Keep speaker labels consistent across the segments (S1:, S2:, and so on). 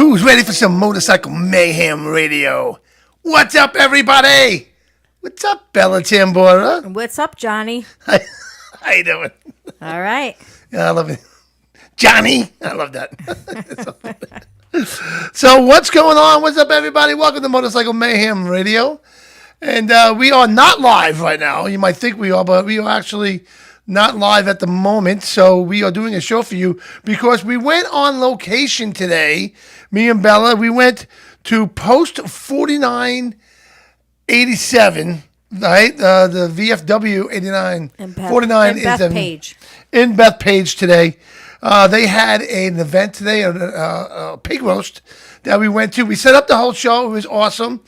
S1: Who's ready for some Motorcycle Mayhem Radio? What's up, everybody? What's up, Bella Tambora?
S2: What's up, Johnny?
S1: How you doing?
S2: All right.
S1: Yeah, I love it. Johnny, I love that. So what's going on? What's up, everybody? Welcome to Motorcycle Mayhem Radio. And we are not live right now. You might think we are, but we are actually not live at the moment. So we are doing a show for you because we went on location today. Me and Bella, we went to Post 4987, right? The VFW 89. 49
S2: in Bethpage.
S1: In Bethpage today. They had an event today, a pig roast that we went to. We set up the whole show. It was awesome.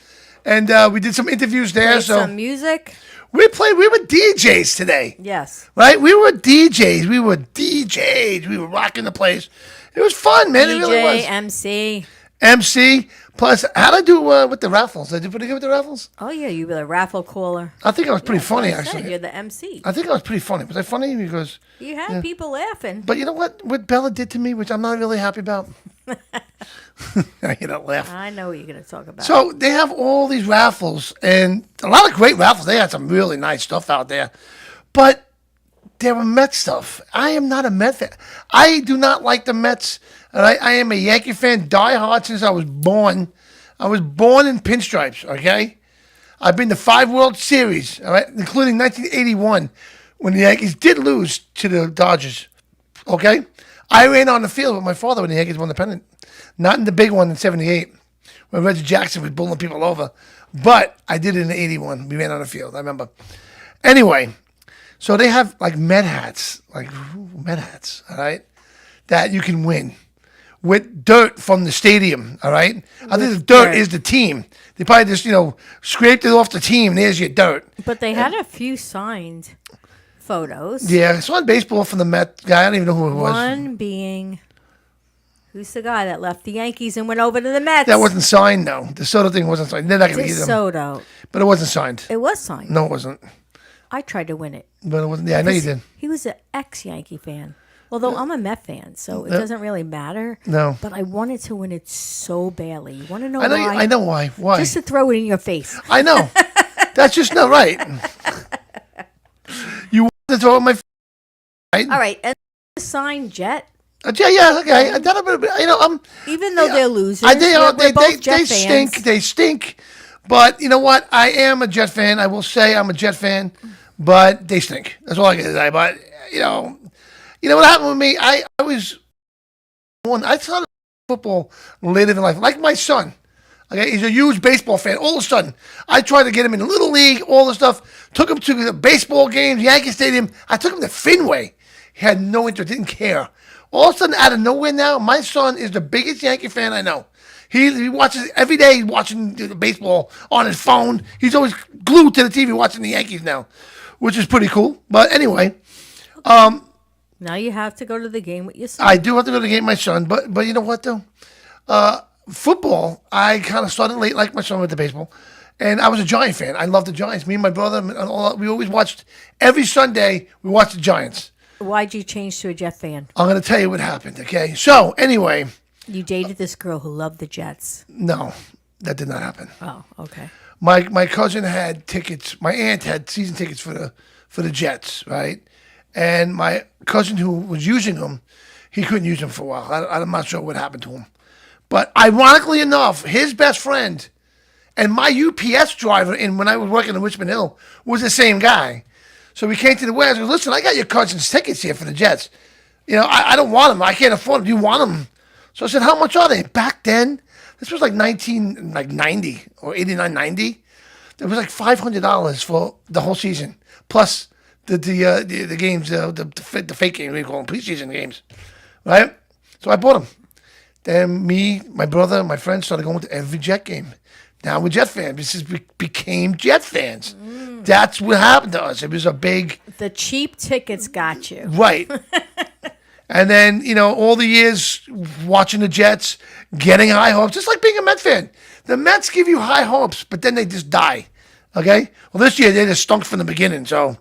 S1: And we did some interviews there.
S2: Played some music.
S1: We were DJs today.
S2: Yes.
S1: Right? We were DJs. We were rocking the place. It was fun, man.
S2: DJ,
S1: it really was.
S2: MC.
S1: Plus, how'd I do with the raffles? Did I do pretty good with the raffles?
S2: Oh, yeah. You were the raffle caller.
S1: I think I was pretty funny,
S2: That's what I
S1: actually.
S2: said, you're the MC.
S1: I think I was pretty funny. Was I funny? Because
S2: You had people laughing.
S1: But you know what Bella did to me, which I'm not really happy about? You don't laugh.
S2: I know what you're going to talk about.
S1: So they have all these raffles, and a lot of great raffles. They had some really nice stuff out there. But there were Mets stuff. I am not a Met fan. I do not like the Mets. All right? I am a Yankee fan, diehard since I was born. I was born in pinstripes, okay? I've been to 5 World Series, all right, including 1981, when the Yankees did lose to the Dodgers, okay? I ran on the field with my father when the Yankees won the pennant. Not in the big one in 78, when Reggie Jackson was bullying people over. But I did it in 81. We ran on the field, I remember. Anyway, so they have like Met hats, all right, that you can win with dirt from the stadium, all right? I think the dirt is the team. They probably just, scraped it off the team. There's your dirt.
S2: But they had a few signed photos.
S1: Yeah, I saw baseball from the Met guy. I don't even know who it was.
S2: One being, who's the guy that left the Yankees and went over to the Mets?
S1: That wasn't signed, though. The Soto thing wasn't signed. They're not going to get them.
S2: DeSoto.
S1: But it wasn't signed.
S2: It was signed.
S1: No, it wasn't.
S2: I tried to win it.
S1: But it wasn't. Yeah, I know you did.
S2: He was an ex-Yankee fan. Although I'm a Met fan, so it doesn't really matter.
S1: No.
S2: But I wanted to win it so badly. You want to know
S1: I know.
S2: why?
S1: I know why. Why?
S2: Just to throw it in your face.
S1: I know. That's just not right. You want to throw it in my face, right?
S2: All right. And the signed Jet,
S1: Yeah, okay.
S2: even though they're losers,
S1: They
S2: both Jet fans.
S1: stink. They stink. But you know what? I am a Jet fan. I will say I'm a Jet fan, but they stink. That's all I can say. But you know what happened with me? I started football later in life, like my son. Okay, he's a huge baseball fan. All of a sudden, I tried to get him in the Little League, all the stuff. Took him to the baseball games, Yankee Stadium. I took him to Fenway. He had no interest, didn't care. All of a sudden, out of nowhere now, my son is the biggest Yankee fan I know. He watches every day. He's watching the baseball on his phone. He's always glued to the TV watching the Yankees now, which is pretty cool. But anyway,
S2: Now you have to go to the game with your son.
S1: I do have to go to the game with my son. But you know what, though? Football, I kind of started late like my son with the baseball. And I was a Giant fan. I loved the Giants. Me and my brother, we always watched, every Sunday, we watched the Giants.
S2: Why'd you change to a Jet fan?
S1: I'm going to tell you what happened, okay? So, anyway.
S2: You dated this girl who loved the Jets.
S1: No, that did not happen.
S2: Oh, okay.
S1: My cousin had tickets. My aunt had season tickets for the Jets, right? And my cousin who was using them, he couldn't use them for a while. I'm not sure what happened to him. But ironically enough, his best friend and my UPS driver when I was working in Richmond Hill was the same guy. So we came to the warehouse and said, listen, I got your cousin's tickets here for the Jets. I don't want them. I can't afford them. Do you want them? So I said, how much are they? Back then, this was like 90 or 89, 90. It was like $500 for the whole season, plus the games, the fake games, we call them preseason games, right? So I bought them. Then me, my brother, my friends started going to every Jet game. Now we're Jet fans. We became Jet fans. That's what happened to us. It was a big...
S2: The cheap tickets got you.
S1: Right. And then, all the years watching the Jets, getting high hopes, just like being a Met fan. The Mets give you high hopes, but then they just die. Okay? Well, this year they just stunk from the beginning, so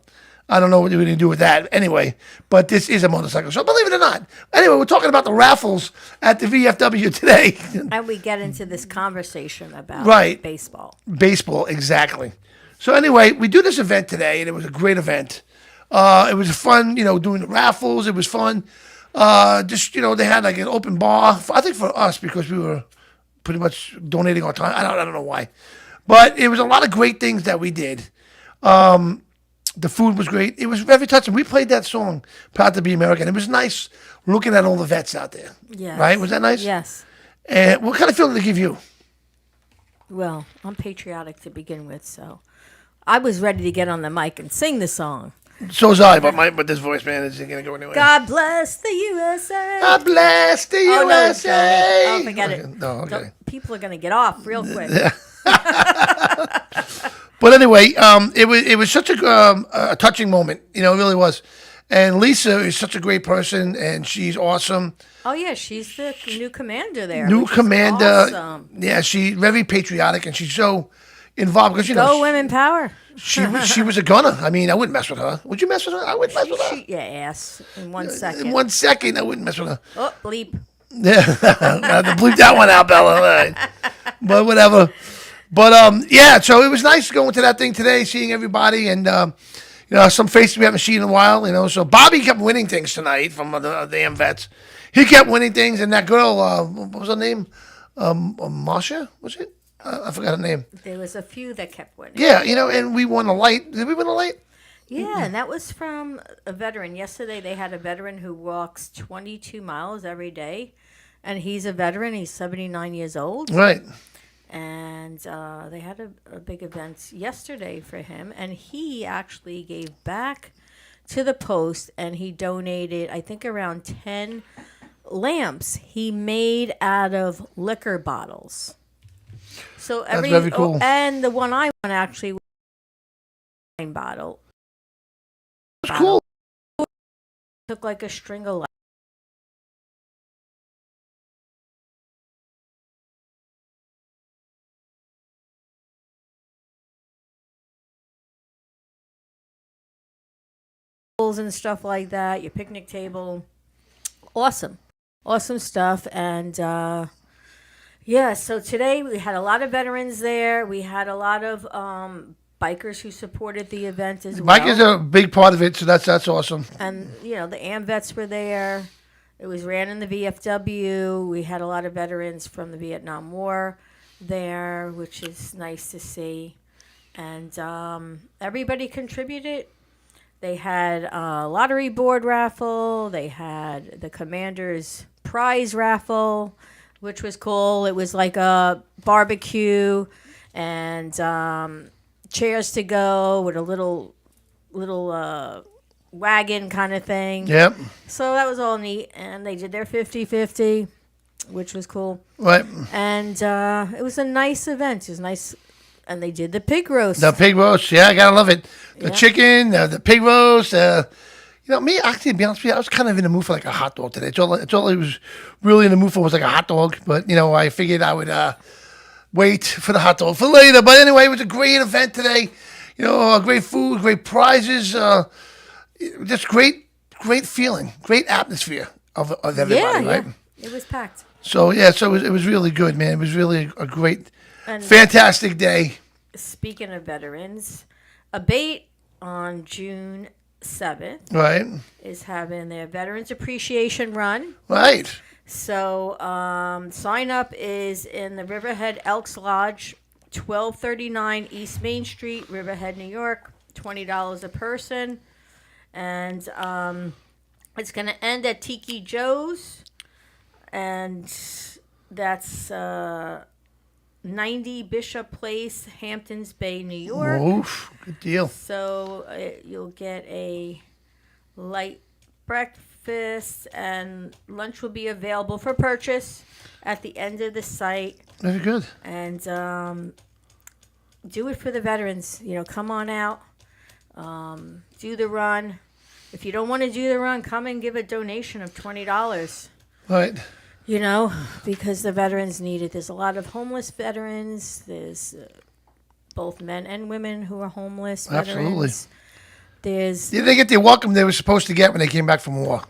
S1: I don't know what you're going to do with that anyway, but this is a motorcycle show, believe it or not. Anyway, we're talking about the raffles at the VFW today.
S2: And we get into this conversation about
S1: Right.
S2: baseball.
S1: Baseball, exactly. So anyway, we do this event today, and it was a great event. It was fun, doing the raffles. It was fun. They had like an open bar, I think for us, because we were pretty much donating our time. I don't know why. But it was a lot of great things that we did. The food was great. It was very touching. We played that song, Proud to be American. It was nice looking at all the vets out there.
S2: Yes.
S1: Right? Was that nice?
S2: Yes.
S1: And what kind of feeling did it give you?
S2: Well, I'm patriotic to begin with, so I was ready to get on the mic and sing the song.
S1: So was I, but this voice, man, isn't going to go anywhere.
S2: God bless the USA.
S1: God bless the USA.
S2: No, forget it.
S1: No, okay.
S2: People are going to get off real quick.
S1: But anyway, it was such a touching moment. It really was. And Lisa is such a great person, and she's awesome.
S2: Oh, yeah, she's the new commander there.
S1: New
S2: which is
S1: commander.
S2: Awesome.
S1: Yeah, she's very patriotic, and she's so involved. Because,
S2: Go women power.
S1: she was a gunner. I mean, I wouldn't mess with her. Would you mess with her? I wouldn't mess with her.
S2: Shoot your ass in 1 second.
S1: In 1 second, I wouldn't mess with her.
S2: Oh, bleep.
S1: Yeah, I have to bleep that one out, Bella. All right. But whatever. But yeah, so it was nice going to that thing today, seeing everybody, and some faces we haven't seen in a while. So Bobby kept winning things tonight from the damn vets. He kept winning things, and that girl, what was her name? Masha, was it? I forgot her name.
S2: There was a few that kept winning.
S1: Yeah, and we won a light. Did we win a light?
S2: Yeah, and that was from a veteran. Yesterday they had a veteran who walks 22 miles every day, and he's a veteran. He's 79 years old.
S1: Right.
S2: And they had a big event yesterday for him, and he actually gave back to the post, and he donated, I think, around 10 lamps he made out of liquor bottles. So
S1: That's very cool.
S2: And the one I won actually was a wine bottle.
S1: That's cool.
S2: Took like a string of lights. And stuff like that, your picnic table. Awesome stuff. And so today we had a lot of veterans there. We had a lot of bikers who supported the event as well.
S1: Bikers are a big part of it, so that's awesome.
S2: And the AMVETs were there. It was ran in the VFW. We had a lot of veterans from the Vietnam War there, which is nice to see. And everybody contributed. They had a lottery board raffle. They had the commander's prize raffle, which was cool. It was like a barbecue and chairs to go with a little wagon kind of thing.
S1: Yep.
S2: So that was all neat. And they did their 50-50, which was cool.
S1: Right.
S2: And it was a nice event. It was nice. And they did the pig roast.
S1: The pig roast, yeah, I gotta love it. The chicken, the pig roast. Me, actually, to be honest with you, I was kind of in the mood for like a hot dog today. It's all I was really in the mood for was like a hot dog. But, I figured I would wait for the hot dog for later. But anyway, it was a great event today. Great food, great prizes. Just great feeling, great atmosphere of everybody, right?
S2: It was packed.
S1: So, it was really good, man. It was really a great... fantastic day.
S2: Speaking of veterans, Abate on June 7th is having their Veterans Appreciation Run.
S1: Right.
S2: So sign up is in the Riverhead Elks Lodge, 1239 East Main Street, Riverhead, New York, $20 a person. And it's going to end at Tiki Joe's, and that's... 90 Bishop Place, Hamptons Bay, New York.
S1: Oof, good deal.
S2: So you'll get a light breakfast, and lunch will be available for purchase at the end of the site.
S1: Very good.
S2: And do it for the veterans. Come on out. Do the run. If you don't want to do the run, come and give a donation of $20.
S1: Right.
S2: Because the veterans need it. There's a lot of homeless veterans. There's both men and women who are homeless veterans. There's
S1: Did they get the welcome they were supposed to get when they came back from war?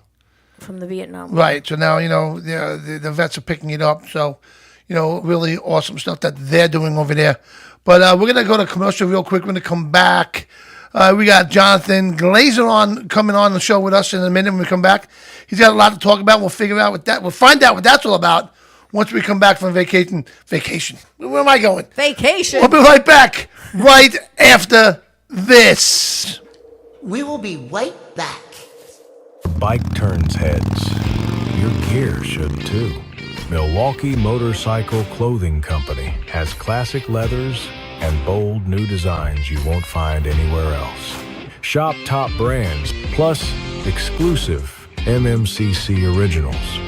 S2: from the Vietnam War.
S1: Right. So now, the vets are picking it up. So, really awesome stuff that they're doing over there. But we're going to go to commercial real quick. We're going to come back. We got Jonathan Glazer coming on the show with us in a minute when we come back. He's got a lot to talk about. We'll figure out we'll find out what that's all about once we come back from vacation. Vacation. Where am I going?
S2: Vacation.
S1: We'll be right back right after this.
S3: We will be right back.
S4: Bike turns heads. Your gear should too. Milwaukee Motorcycle Clothing Company has classic leathers and bold new designs you won't find anywhere else. Shop top brands plus exclusive MMCC originals.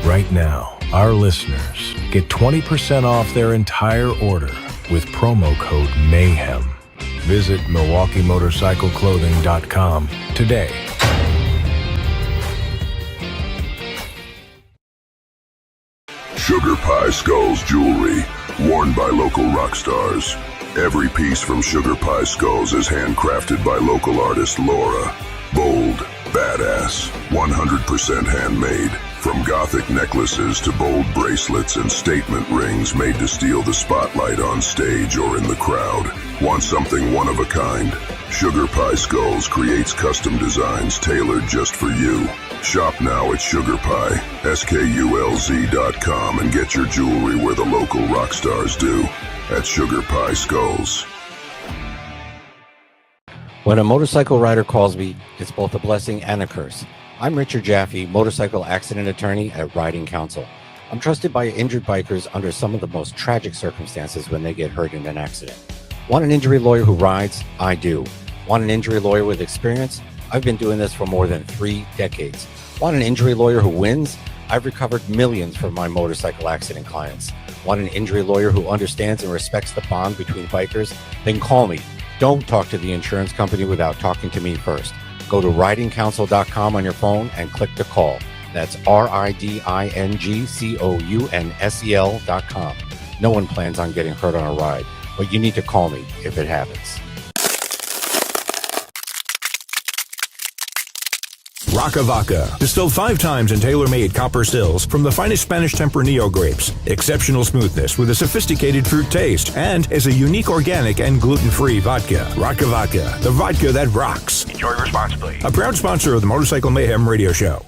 S4: Right now, our listeners get 20% off their entire order with promo code MAYHEM. Visit MilwaukeeMotorcycleClothing.com today.
S5: Sugar Pie Skulls jewelry, worn by local rock stars. Every piece from Sugar Pie Skulls is handcrafted by local artist Laura. Bold, badass, 100% handmade. From gothic necklaces to bold bracelets and statement rings made to steal the spotlight on stage or in the crowd. Want something one of a kind? Sugar Pie Skulls creates custom designs tailored just for you. Shop now at SugarPie.com and get your jewelry where the local rock stars do. At Sugar Pie Skulls.
S6: When a motorcycle rider calls me, it's both a blessing and a curse. I'm Richard Jaffe, motorcycle accident attorney at Riding Counsel. I'm trusted by injured bikers under some of the most tragic circumstances when they get hurt in an accident. Want an injury lawyer who rides? I do. Want an injury lawyer with experience? I've been doing this for more than 3 decades. Want an injury lawyer who wins? I've recovered millions from my motorcycle accident clients. Want an injury lawyer who understands and respects the bond between bikers? Then call me. Don't talk to the insurance company without talking to me first. Go to ridingcounsel.com on your phone and click to call. That's RIDINGCOUNSEL.com. No one plans on getting hurt on a ride, but you need to call me if it happens.
S7: Rocca Vaca, distilled 5 times in tailor-made copper stills from the finest Spanish Tempranillo grapes. Exceptional smoothness with a sophisticated fruit taste and is a unique organic and gluten-free vodka. Rocca Vaca, the vodka that rocks.
S4: Enjoy responsibly.
S7: A proud sponsor of the Motorcycle Mayhem radio show.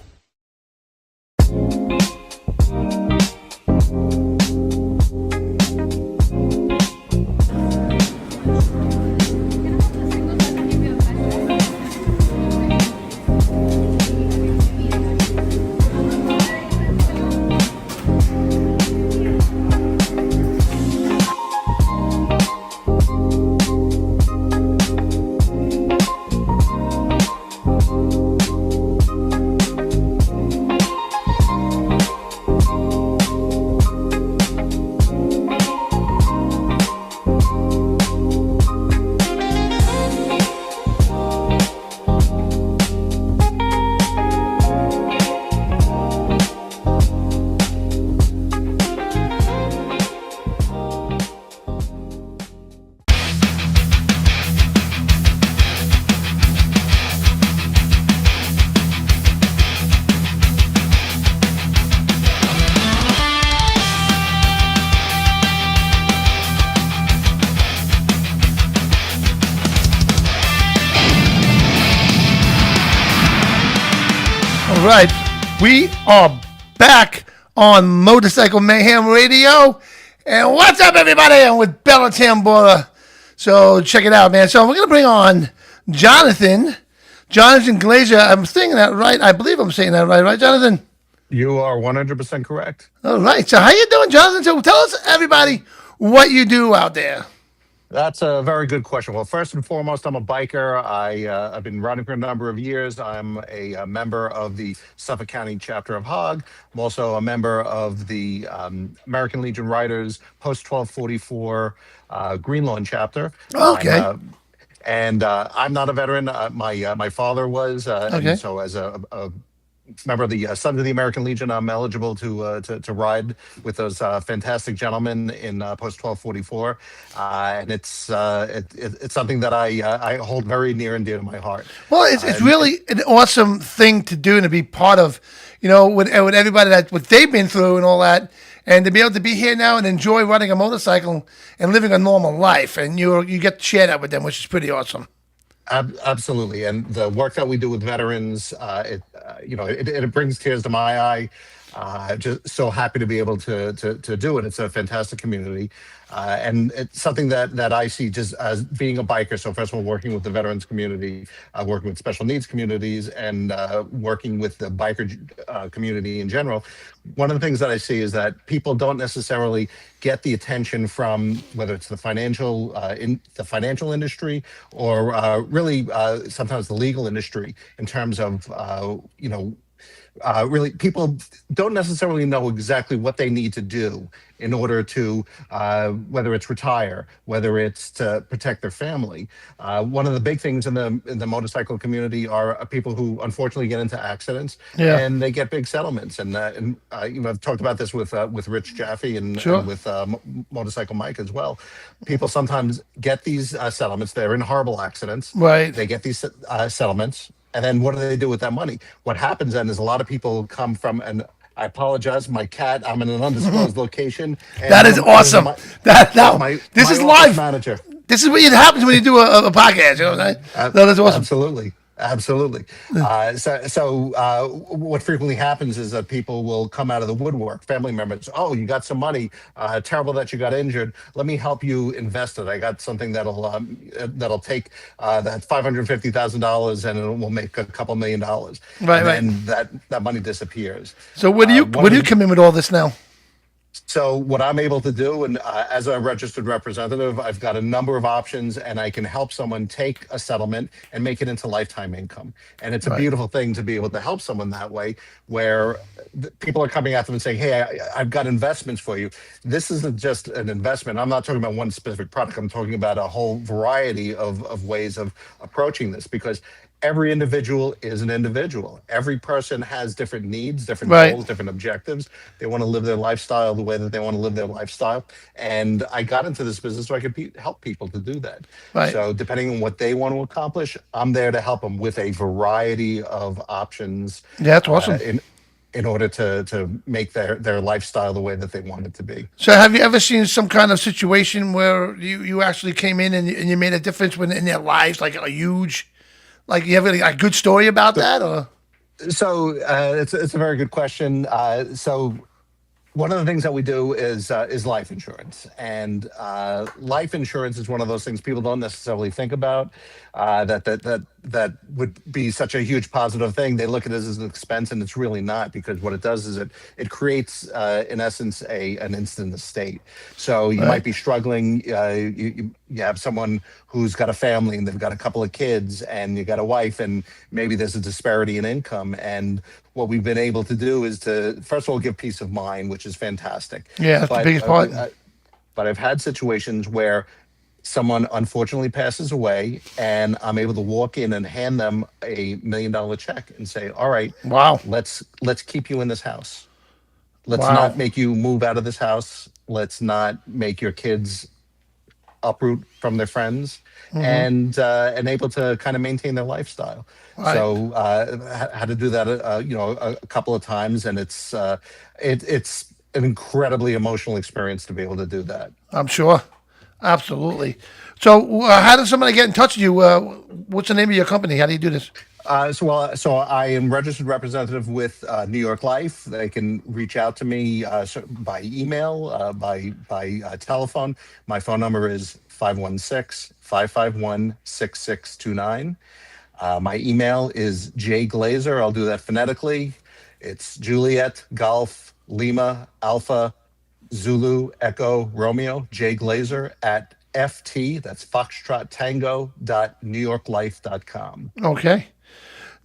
S1: All right, we are back on Motorcycle Mayhem Radio. And what's up, everybody? I'm with Bella Tambora. So check it out, man. So we're going to bring on Jonathan Glazer. I'm saying that right. I believe I'm saying that right, Jonathan?
S8: You are 100% correct.
S1: All right. So how you doing, Jonathan? So tell us, everybody, what you do out there.
S8: That's a very good question. Well, first and foremost, I'm a biker. I've been riding for a number of years. I'm a member of the Suffolk County chapter of HOG. I'm also a member of the American Legion Riders Post 1244 Green Lawn chapter.
S1: Okay.
S8: I'm not a veteran. My father was.
S1: Okay.
S8: And so as a member of the Sons of the American Legion. I'm eligible to ride with those fantastic gentlemen in Post 1244, and it's something that I hold very near and dear to my heart.
S1: Well, it's
S8: And
S1: really an awesome thing to do and to be part of, with everybody that what they've been through and all that, and to be able to be here now and enjoy riding a motorcycle and living a normal life, and you get to share that with them, which is pretty awesome.
S8: Absolutely, and the work that we do with veterans, it brings tears to my eye. Just so happy to be able to do it. It's a fantastic community, and it's something that I see just as being a biker. So first of all, working with the veterans community, working with special needs communities, and working with the biker community in general. One of the things that I see is that people don't necessarily get the attention from whether it's the financial industry or really sometimes the legal industry in terms of really people don't necessarily know exactly what they need to do in order to whether it's retire, whether it's to protect their family. One of the big things in the motorcycle community are people who unfortunately get into accidents
S1: Yeah,
S8: and they get big settlements. And I've talked about this with Rich Jaffe and
S1: sure.
S8: with Motorcycle Mike as well. People sometimes get these settlements. They're in horrible accidents.
S1: Right.
S8: They get these settlements. And then what do they do with that money? What happens then is a lot of people come from, and I apologize, my cat, I'm in an undisclosed location. And
S1: That is awesome. That now this
S8: my
S1: is
S8: office
S1: live.
S8: manager.
S1: This is what it happens when you do a podcast. You know what I'm saying? No, that's awesome.
S8: Absolutely. Absolutely. What frequently happens is that people will come out of the woodwork, family members. Oh, you got some money. Terrible that you got injured. Let me help you invest it. I got something that'll take that $550,000 and it will make a couple $1 million.
S1: Right,
S8: And
S1: right.
S8: then that money disappears.
S1: So where do you
S8: One
S1: where
S8: of
S1: do you
S8: the
S1: come in with all this now?
S8: So what I'm able to do, and as a registered representative, I've got a number of options, and I can help someone take a settlement and make it into lifetime income. And it's a
S1: Right.
S8: beautiful thing to be able to help someone that way, where people are coming at them and saying, "Hey, I've got investments for you." This isn't just an investment. I'm not talking about one specific product. I'm talking about a whole variety of ways of approaching this because every individual is an individual. Every person has different needs, different
S1: Right.
S8: goals, different objectives. They want to live their lifestyle the way that they want to live their lifestyle. And I got into this business so I could help people to do that.
S1: Right.
S8: So depending on what they want to accomplish, I'm there to help them with a variety of options
S1: Yeah, that's awesome.
S8: in order to make their lifestyle the way that they want it to be.
S1: So have you ever seen some kind of situation where you actually came in and you made a difference in their lives, like a huge, like you have a good story about that, or?
S8: So it's a very good question. So one of the things that we do is life insurance, and life insurance is one of those things people don't necessarily think about. That would be such a huge positive thing. They look at it as an expense, and it's really not, because what it does is it creates, in essence, an instant estate. So you might be struggling. You have someone who's got a family and they've got a couple of kids, and you got a wife, and maybe there's a disparity in income. And what we've been able to do is to first of all give peace of mind, which is fantastic.
S1: Yeah, that's the
S8: But
S1: biggest part.
S8: but I've had situations where someone unfortunately passes away and I'm able to walk in and hand them a $1 million check and say, all right,
S1: Wow.
S8: let's keep you in this house. Let's
S1: Wow.
S8: not make you move out of this house. Let's not make your kids uproot from their friends, and able to kind of maintain their lifestyle.
S1: Right.
S8: So had to do that, a couple of times, and it's an incredibly emotional experience to be able to do that.
S1: I'm sure. Absolutely. So how does somebody get in touch with you? What's the name of your company? How do you do this?
S8: So I am registered representative with New York Life. They can reach out to me by email, by telephone. My phone number is 516-551-6629. My email is jglazer. I'll do that phonetically. It's Juliet, Golf, Lima, Alpha, Zulu, Echo, Romeo, jglazer at FT, that's Foxtrot Tango .newyorklife.com.
S1: Okay.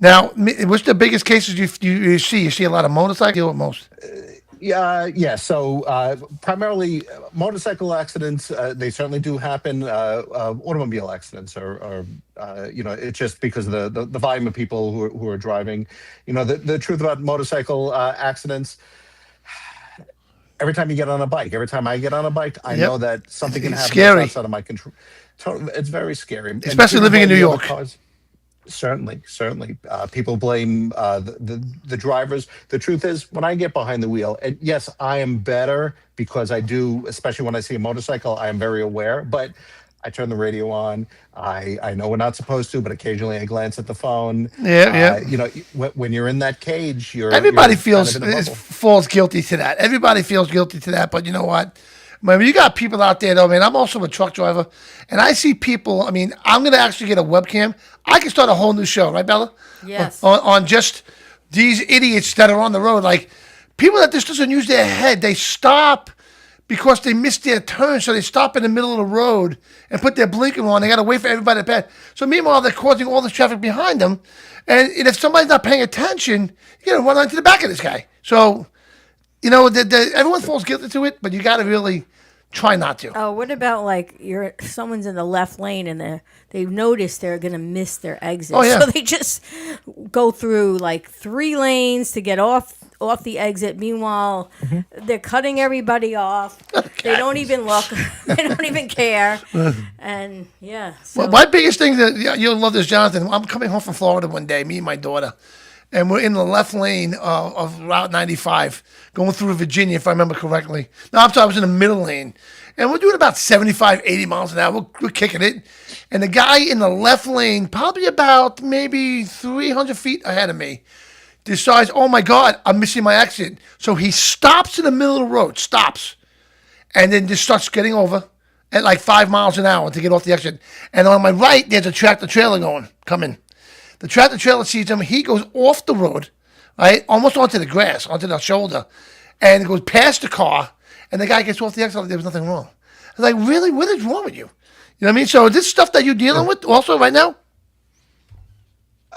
S1: Now, what's the biggest cases you see? You see a lot of motorcycle or most?
S8: Yeah. So primarily motorcycle accidents, they certainly do happen. Automobile accidents it's just because of the volume of people who are driving. The truth about motorcycle accidents, every time you get on a bike, every time I get on a bike, I
S1: Yep.
S8: know that something can
S1: It's
S8: happen
S1: scary.
S8: that's outside of my control. It's very scary. And
S1: Especially
S8: people
S1: living in
S8: blame
S1: New
S8: the other
S1: York.
S8: cars. Certainly. People blame the drivers. The truth is, when I get behind the wheel, and yes, I am better because I do, especially when I see a motorcycle, I am very aware. But I turn the radio on. I know we're not supposed to, but occasionally I glance at the phone.
S1: Yeah, yeah.
S8: When you're in that cage,
S1: Everybody
S8: you're kind of in a bubble.
S1: falls guilty to that. Everybody feels guilty to that. But you know what? When you got people out there, though, man, I'm also a truck driver, and I see people. I mean, I'm going to actually get a webcam. I can start a whole new show, right, Bella?
S2: Yes.
S1: On just these idiots that are on the road. Like, people that just doesn't use their head. They stop because they missed their turn, so they stop in the middle of the road and put their blinker on. They got to wait for everybody to pass. So meanwhile, they're causing all this traffic behind them. And if somebody's not paying attention, you're going to run onto the back of this guy. So, everyone falls guilty to it, but you got to really try not to.
S2: Oh, what about like someone's in the left lane and they've noticed they're gonna miss their exit,
S1: Oh, yeah.
S2: so they just go through like 3 lanes to get off the exit. Meanwhile, they're cutting everybody off. They don't even look. They don't even care. And yeah, so
S1: Well, my biggest thing you'll love this, Jonathan. I'm coming home from Florida one day, me and my daughter, and we're in the left lane of Route 95, going through Virginia, if I remember correctly. No, I'm sorry, I was in the middle lane. And we're doing about 75, 80 miles an hour. We're kicking it. And the guy in the left lane, probably about maybe 300 feet ahead of me, decides, oh my God, I'm missing my exit. So he stops in the middle of the road, and then just starts getting over at like 5 miles an hour to get off the exit. And on my right, there's a tractor trailer coming. The tractor trailer sees him. He goes off the road, right, almost onto the grass, onto the shoulder, and goes past the car. And the guy gets off the exit like there was nothing wrong. I was like, really? What is wrong with you? You know what I mean? So this stuff that you're dealing with also right now?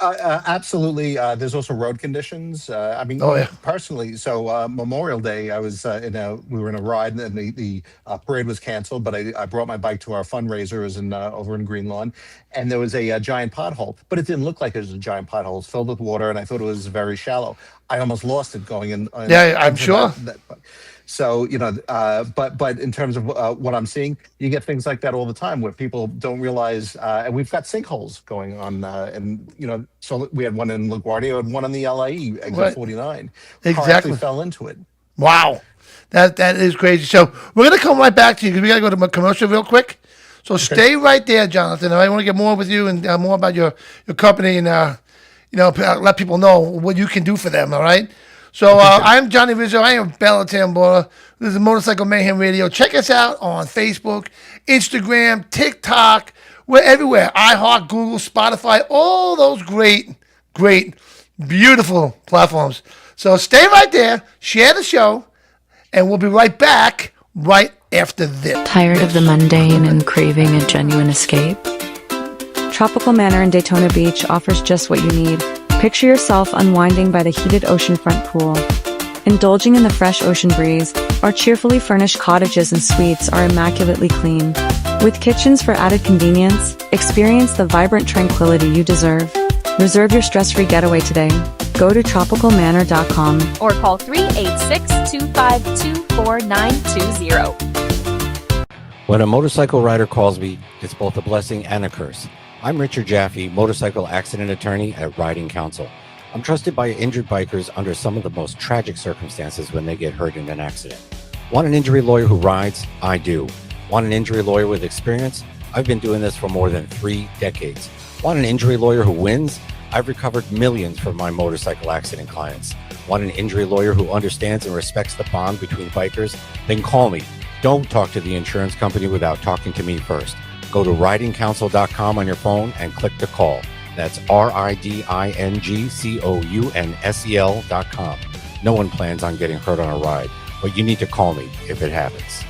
S8: Absolutely. There's also road conditions.
S1: Oh, yeah.
S8: Personally, so Memorial Day, I was we were in a ride, and the parade was canceled. But I brought my bike to our fundraiser. It was over in Green Lawn, and there was a giant pothole. But it didn't look like it was a giant pothole. It was filled with water, and I thought it was very shallow. I almost lost it going in.
S1: Yeah, I'm sure.
S8: So but in terms of what I'm seeing, you get things like that all the time where people don't realize, and we've got sinkholes going on, and so we had one in LaGuardia and one on the LIE exit
S1: Right.
S8: 49.
S1: Exactly.
S8: Car actually fell into it.
S1: Wow. That is crazy. So we're going to come right back to you because we got to go to a commercial real quick. So stay right there, Jonathan. I want to get more with you and more about your company and, let people know what you can do for them, all right? So I'm Johnny Rizzo. I am Bella Tambora. This is Motorcycle Mayhem Radio. Check us out on Facebook, Instagram, TikTok. We're everywhere. iHeart, Google, Spotify, all those great, beautiful platforms. So stay right there, share the show, and we'll be right back right after this.
S9: Tired of the mundane and craving a genuine escape? Tropical Manor in Daytona Beach offers just what you need. Picture yourself unwinding by the heated oceanfront pool. Indulging in the fresh ocean breeze, our cheerfully furnished cottages and suites are immaculately clean. With kitchens for added convenience, experience the vibrant tranquility you deserve. Reserve your stress-free getaway today. Go to tropicalmanor.com
S10: or call 386-252-4920.
S6: When a motorcycle rider calls me, it's both a blessing and a curse. I'm Richard Jaffe, motorcycle accident attorney at Riding Counsel. I'm trusted by injured bikers under some of the most tragic circumstances when they get hurt in an accident. Want an injury lawyer who rides? I do. Want an injury lawyer with experience? I've been doing this for more than 3 decades. Want an injury lawyer who wins? I've recovered millions from my motorcycle accident clients. Want an injury lawyer who understands and respects the bond between bikers? Then call me. Don't talk to the insurance company without talking to me first. Go to ridingcounsel.com on your phone and click to call. That's RIDINGCOUNSEL.com. No one plans on getting hurt on a ride, but you need to call me if it happens.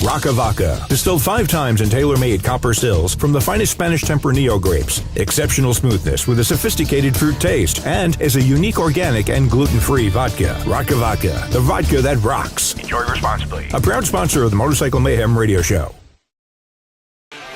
S7: Rocca Vaca, distilled 5 times in tailor-made copper stills from the finest Spanish Tempranillo grapes. Exceptional smoothness with a sophisticated fruit taste, and is a unique organic and gluten-free vodka. Rocca Vaca, the vodka that rocks.
S10: Enjoy responsibly.
S7: A proud sponsor of the Motorcycle Mayhem radio show.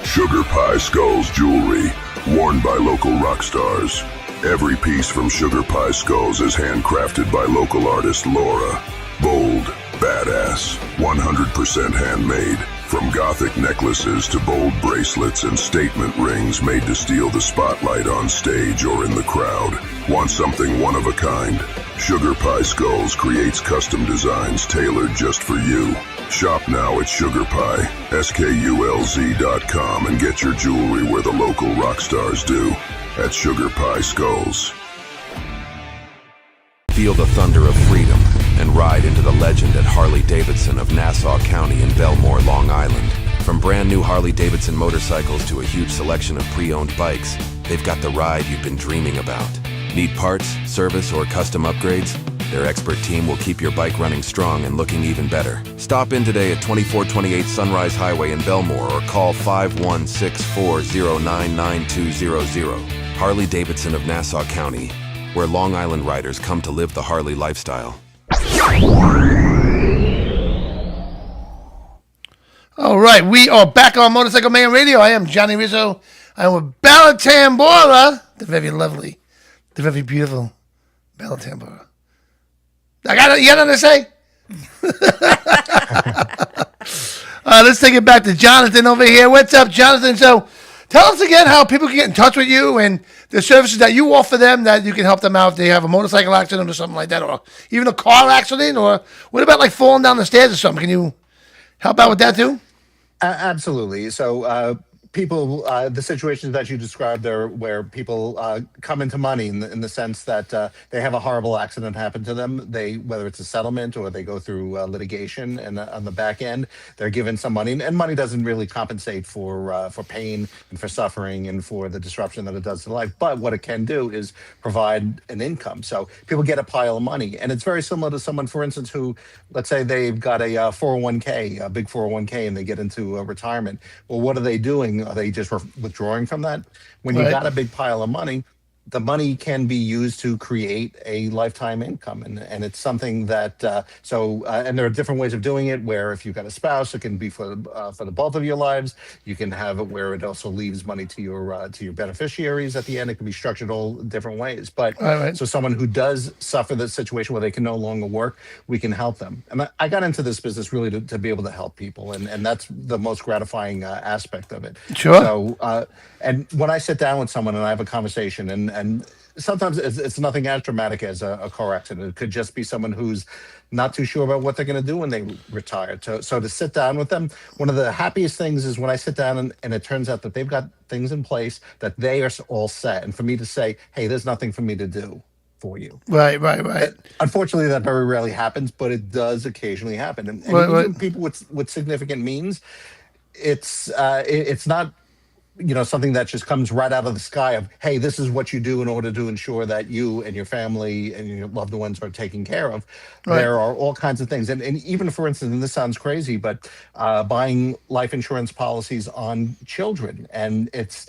S5: Sugar Pie Skulls jewelry, worn by local rock stars. Every piece from Sugar Pie Skulls is handcrafted by local artist Laura. Bold, badass, 100% handmade. From gothic necklaces to bold bracelets and statement rings made to steal the spotlight on stage or in the crowd. Want something one of a kind? Sugar Pie Skulls creates custom designs tailored just for you. Shop now at SugarPie.com and get your jewelry where the local rock stars do. At Sugar Pie Skulls.
S11: Feel the thunder of freedom and ride into the legend at Harley-Davidson of Nassau County in Belmore, Long Island. From brand new Harley-Davidson motorcycles to a huge selection of pre-owned bikes, they've got the ride you've been dreaming about. Need parts, service, or custom upgrades? Their expert team will keep your bike running strong and looking even better. Stop in today at 2428 Sunrise Highway in Belmore or call 516-409-9200. Harley-Davidson of Nassau County, where Long Island riders come to live the Harley lifestyle.
S1: All right, we are back on Motorcycle Man Radio. I am Johnny Rizzo. I'm with Bella Tambora, the very lovely, the very beautiful Bella Tambora. You got nothing to say? Let's take it back to Jonathan over here. What's up, Jonathan? So tell us again how people can get in touch with you and the services that you offer them that you can help them out if they have a motorcycle accident or something like that, or even a car accident, or what about like falling down the stairs or something? Can you help out with that too?
S8: Absolutely. So people, the situations that you described are where people come into money in the sense that they have a horrible accident happen to them. Whether it's a settlement or they go through litigation, and on the back end, they're given some money, and money doesn't really compensate for pain and for suffering and for the disruption that it does to life. But what it can do is provide an income. So people get a pile of money, and it's very similar to someone, for instance, who, let's say they've got a 401k, a big 401k, and they get into retirement. Well, what are they doing? Are they just withdrawing from that? When you got a big pile of money, the money can be used to create a lifetime income. And it's something that, and there are different ways of doing it, where if you've got a spouse, it can be for the both of your lives. You can have it where it also leaves money to your beneficiaries at the end. It can be structured all different ways. But so someone who does suffer the situation where they can no longer work, we can help them. And I got into this business really to be able to help people. And that's the most gratifying aspect of it.
S1: Sure.
S8: So, and when I sit down with someone and I have a conversation, and sometimes it's nothing as dramatic as a car accident. It could just be someone who's not too sure about what they're going to do when they retire. So to sit down with them, one of the happiest things is when I sit down and it turns out that they've got things in place, that they are all set. And for me to say, hey, there's nothing for me to do for you.
S1: Right.
S8: Unfortunately, that very rarely happens, but it does occasionally happen. And even people with significant means, it's not something that just comes right out of the sky of, hey, this is what you do in order to ensure that you and your family and your loved ones are taken care of. There are all kinds of things. And even, for instance, and this sounds crazy, but buying life insurance policies on children. And it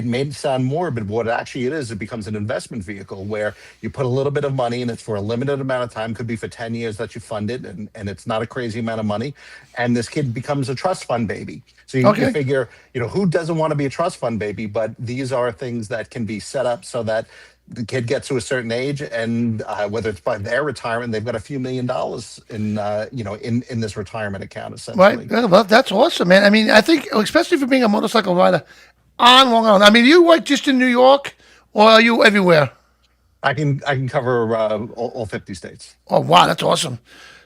S8: may sound morbid, but what actually it is, it becomes an investment vehicle where you put a little bit of money and it's for a limited amount of time, could be for 10 years that you fund it, and it's not a crazy amount of money. And this kid becomes a trust fund baby. So you can figure, who doesn't want to be a trust fund baby? But these are things that can be set up so that the kid gets to a certain age, and whether it's by their retirement, they've got a few $1 million in this retirement account, essentially.
S1: Right. Well, that's awesome, man. I mean, I think, especially for being a motorcycle rider on Long Island. I mean, you work just in New York, or are you everywhere?
S8: I can cover all 50 states.
S1: Oh, wow, that's awesome.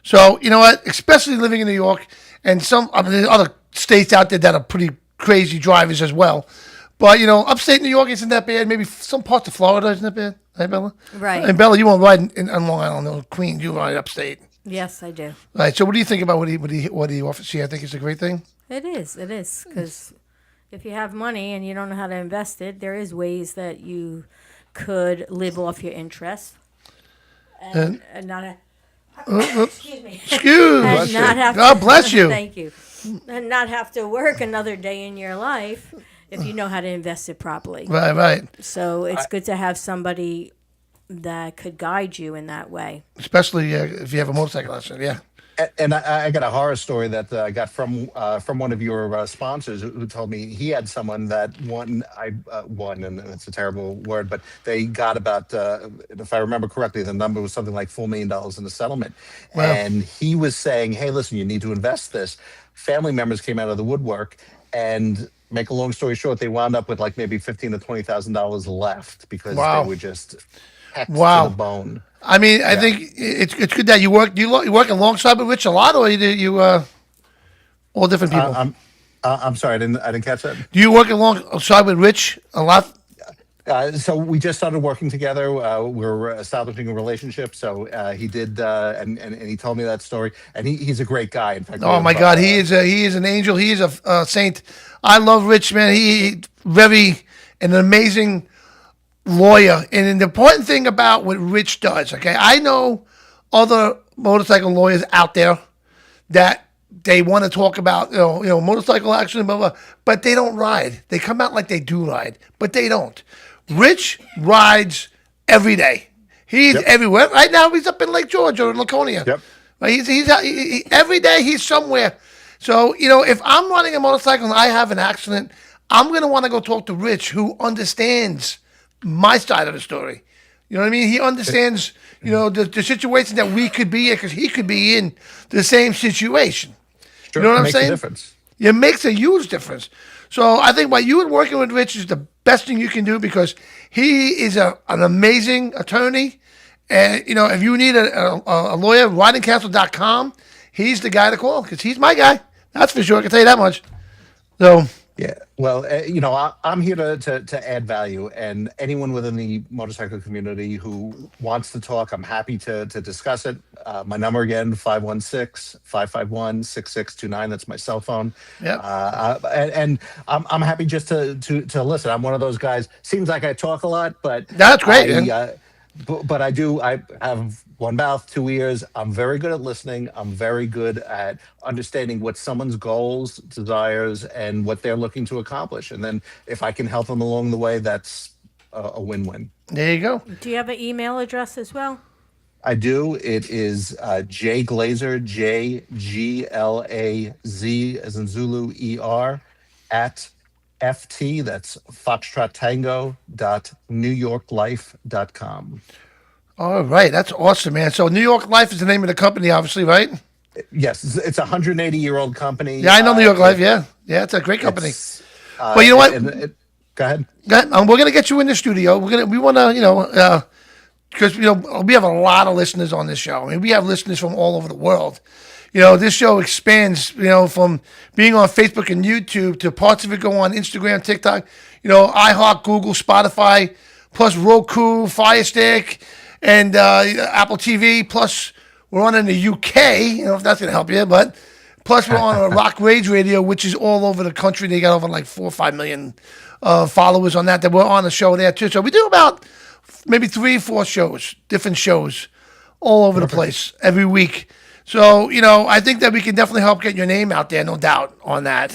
S1: So, you know what? Especially living in New York and some other states out there that are pretty crazy drivers as well. But, upstate New York isn't that bad. Maybe some parts of Florida isn't that bad. Hey, Bella?
S2: Right.
S1: And Bella, you won't ride on Long Island or Queens. You ride upstate.
S2: Yes, I do.
S1: Right. So what do you think about what he offers here? I think it's a great thing.
S2: It is. Because if you have money and you don't know how to invest it, there is ways that you could live off your interest and not have... Excuse me.
S1: Excuse.
S2: And not have
S1: God bless you.
S2: Thank you. and not have to work another day in your life if you know how to invest it properly.
S1: Right, right.
S2: So it's good to have somebody that could guide you in that way.
S1: Especially if you have a motorcycle lesson. Yeah.
S8: And I got a horror story that I got from one of your sponsors who told me he had someone that won, and it's a terrible word, but they got about, if I remember correctly, the number was something like $4 million in the settlement.
S1: Wow.
S8: And he was saying, "Hey, listen, you need to invest this." Family members came out of the woodwork, and make a long story short, they wound up with like maybe $15,000 to $20,000 left because
S1: Wow.
S8: they were just hecked
S1: Wow.
S8: to the bone.
S1: I mean, I
S8: Yeah.
S1: think it's good that you work. You work alongside with Rich a lot, or you all different people?
S8: I'm sorry, I didn't catch that.
S1: Do you work alongside with Rich a lot?
S8: So we just started working together. We're establishing a relationship. So he did, and he told me that story. And he's a great guy. In fact,
S1: Oh my God, he is an angel. He is a saint. I love Rich, man. He an amazing lawyer. And the important thing about what Rich does, okay, I know other motorcycle lawyers out there that they want to talk about, motorcycle accident, blah, blah, but they don't ride. They come out like they do ride, but they don't. Rich rides every day. He's everywhere. Right now, he's up in Lake George or in Laconia.
S8: Yep.
S1: Right? Every day he's somewhere. So, if I'm running a motorcycle and I have an accident, I'm going to want to go talk to Rich, who understands my side of the story. You know what I mean? He understands, the situation that we could be in, because he could be in the same situation.
S8: Sure,
S1: You know what I'm
S8: makes a
S1: saying?
S8: difference.
S1: It makes a huge difference. So I think by you and working with Rich is the best thing you can do, because he is an amazing attorney. And, if you need a lawyer, ridingcouncil.com, he's the guy to call, because he's my guy. That's for sure. I can tell you that much. So,
S8: Yeah. Well, I'm here to add value, and anyone within the motorcycle community who wants to talk, I'm happy to discuss it. My number again, 516-551-6629. That's my cell phone.
S1: yeah.
S8: And I'm happy just to listen. I'm one of those guys. Seems like I talk a lot, but
S1: That's great, man.
S8: but I do. I have one mouth, two ears. I'm very good at listening. I'm very good at understanding what someone's goals, desires, and what they're looking to accomplish. And then if I can help them along the way, that's a win-win.
S1: There you go.
S2: Do you have an email address as well?
S8: I do. It is J Glazer, JGLAZ as in Zulu ER at FT, that's Foxtrot Tango .newyorklife.com.
S1: All right. That's awesome, man. So New York Life is the name of the company, obviously, right?
S8: Yes, it's a 180-year-old company.
S1: Yeah, I know New York Life. Yeah. Yeah, it's a great company.
S8: But
S1: you know what?
S8: Go ahead.
S1: We're going to get you in the studio. We want to, because, we have a lot of listeners on this show. I mean, we have listeners from all over the world. This show expands, from being on Facebook and YouTube to parts of it go on Instagram, TikTok, iHeart, Google, Spotify, plus Roku, Fire Stick, and Apple TV. Plus, we're on in the UK, if that's going to help you. But plus, we're on a Rock Rage Radio, which is all over the country. They got over like 4 or 5 million followers on that we're on the show there, too. So we do about maybe 3 or 4 shows, different shows, all over the place every week. So, I think that we can definitely help get your name out there, no doubt on that.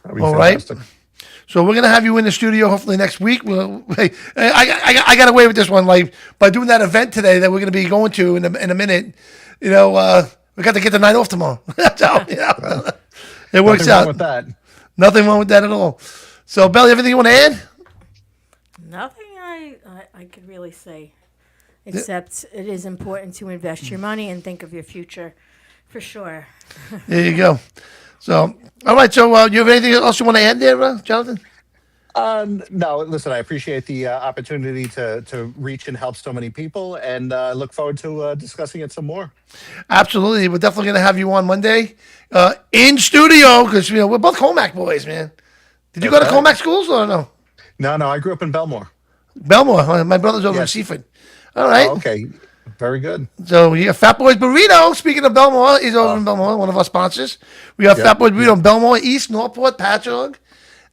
S8: That'd be
S1: All
S8: fantastic.
S1: right. So we're gonna have you in the studio hopefully next week. I got away with this one, like by doing that event today that we're gonna be going to in a minute. We got to get the night off tomorrow. So, it works
S8: Nothing wrong
S1: out.
S8: with that.
S1: Nothing wrong with that at all. So, Belly, everything you want to add?
S2: Nothing I could really say, except it is important to invest your money and think of your future, for sure.
S1: There you go. So, all right. So, you have anything else you want to add there, Jonathan?
S8: No, listen, I appreciate the opportunity to reach and help so many people, and look forward to discussing it some more.
S1: Absolutely. We're definitely going to have you on Monday in studio because, we're both Comac boys, man. Did you go to Comac schools or no?
S8: No, I grew up in Belmore.
S1: Belmore. My brother's over in
S8: Yes.
S1: Seaford. All right.
S8: Oh, okay, very good.
S1: So we got Fat Boys Burrito. Speaking of Belmore, he's over in Belmore, one of our sponsors. We got Fat Boys Burrito in Belmore, East, Northport, Patchogue.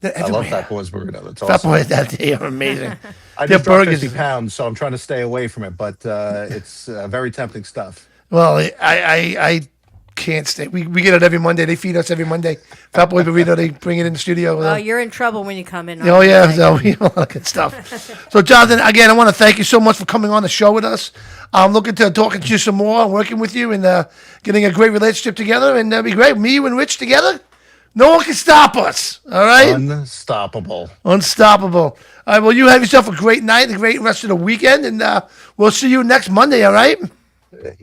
S8: I love Fat Boys Burrito. That's
S1: Fat
S8: awesome.
S1: Boys, they are amazing.
S8: I
S1: Their
S8: just dropped
S1: burgers.
S8: 50 pounds, so I'm trying to stay away from it, but it's very tempting stuff.
S1: Well, I can't stand. We get it every Monday. They feed us every Monday. Fat Boy Burrito. They bring it in the studio.
S2: Oh, you're in trouble when you come in.
S1: Oh yeah, so a lot of good stuff. So Jonathan, again, I want to thank you so much for coming on the show with us. I'm looking to talking to you some more, working with you, and getting a great relationship together, and that'd be great. Me, you, and Rich together. No one can stop us. All right.
S8: Unstoppable.
S1: Unstoppable. All right. Well, you have yourself a great night, a great rest of the weekend, and we'll see you next Monday. All right.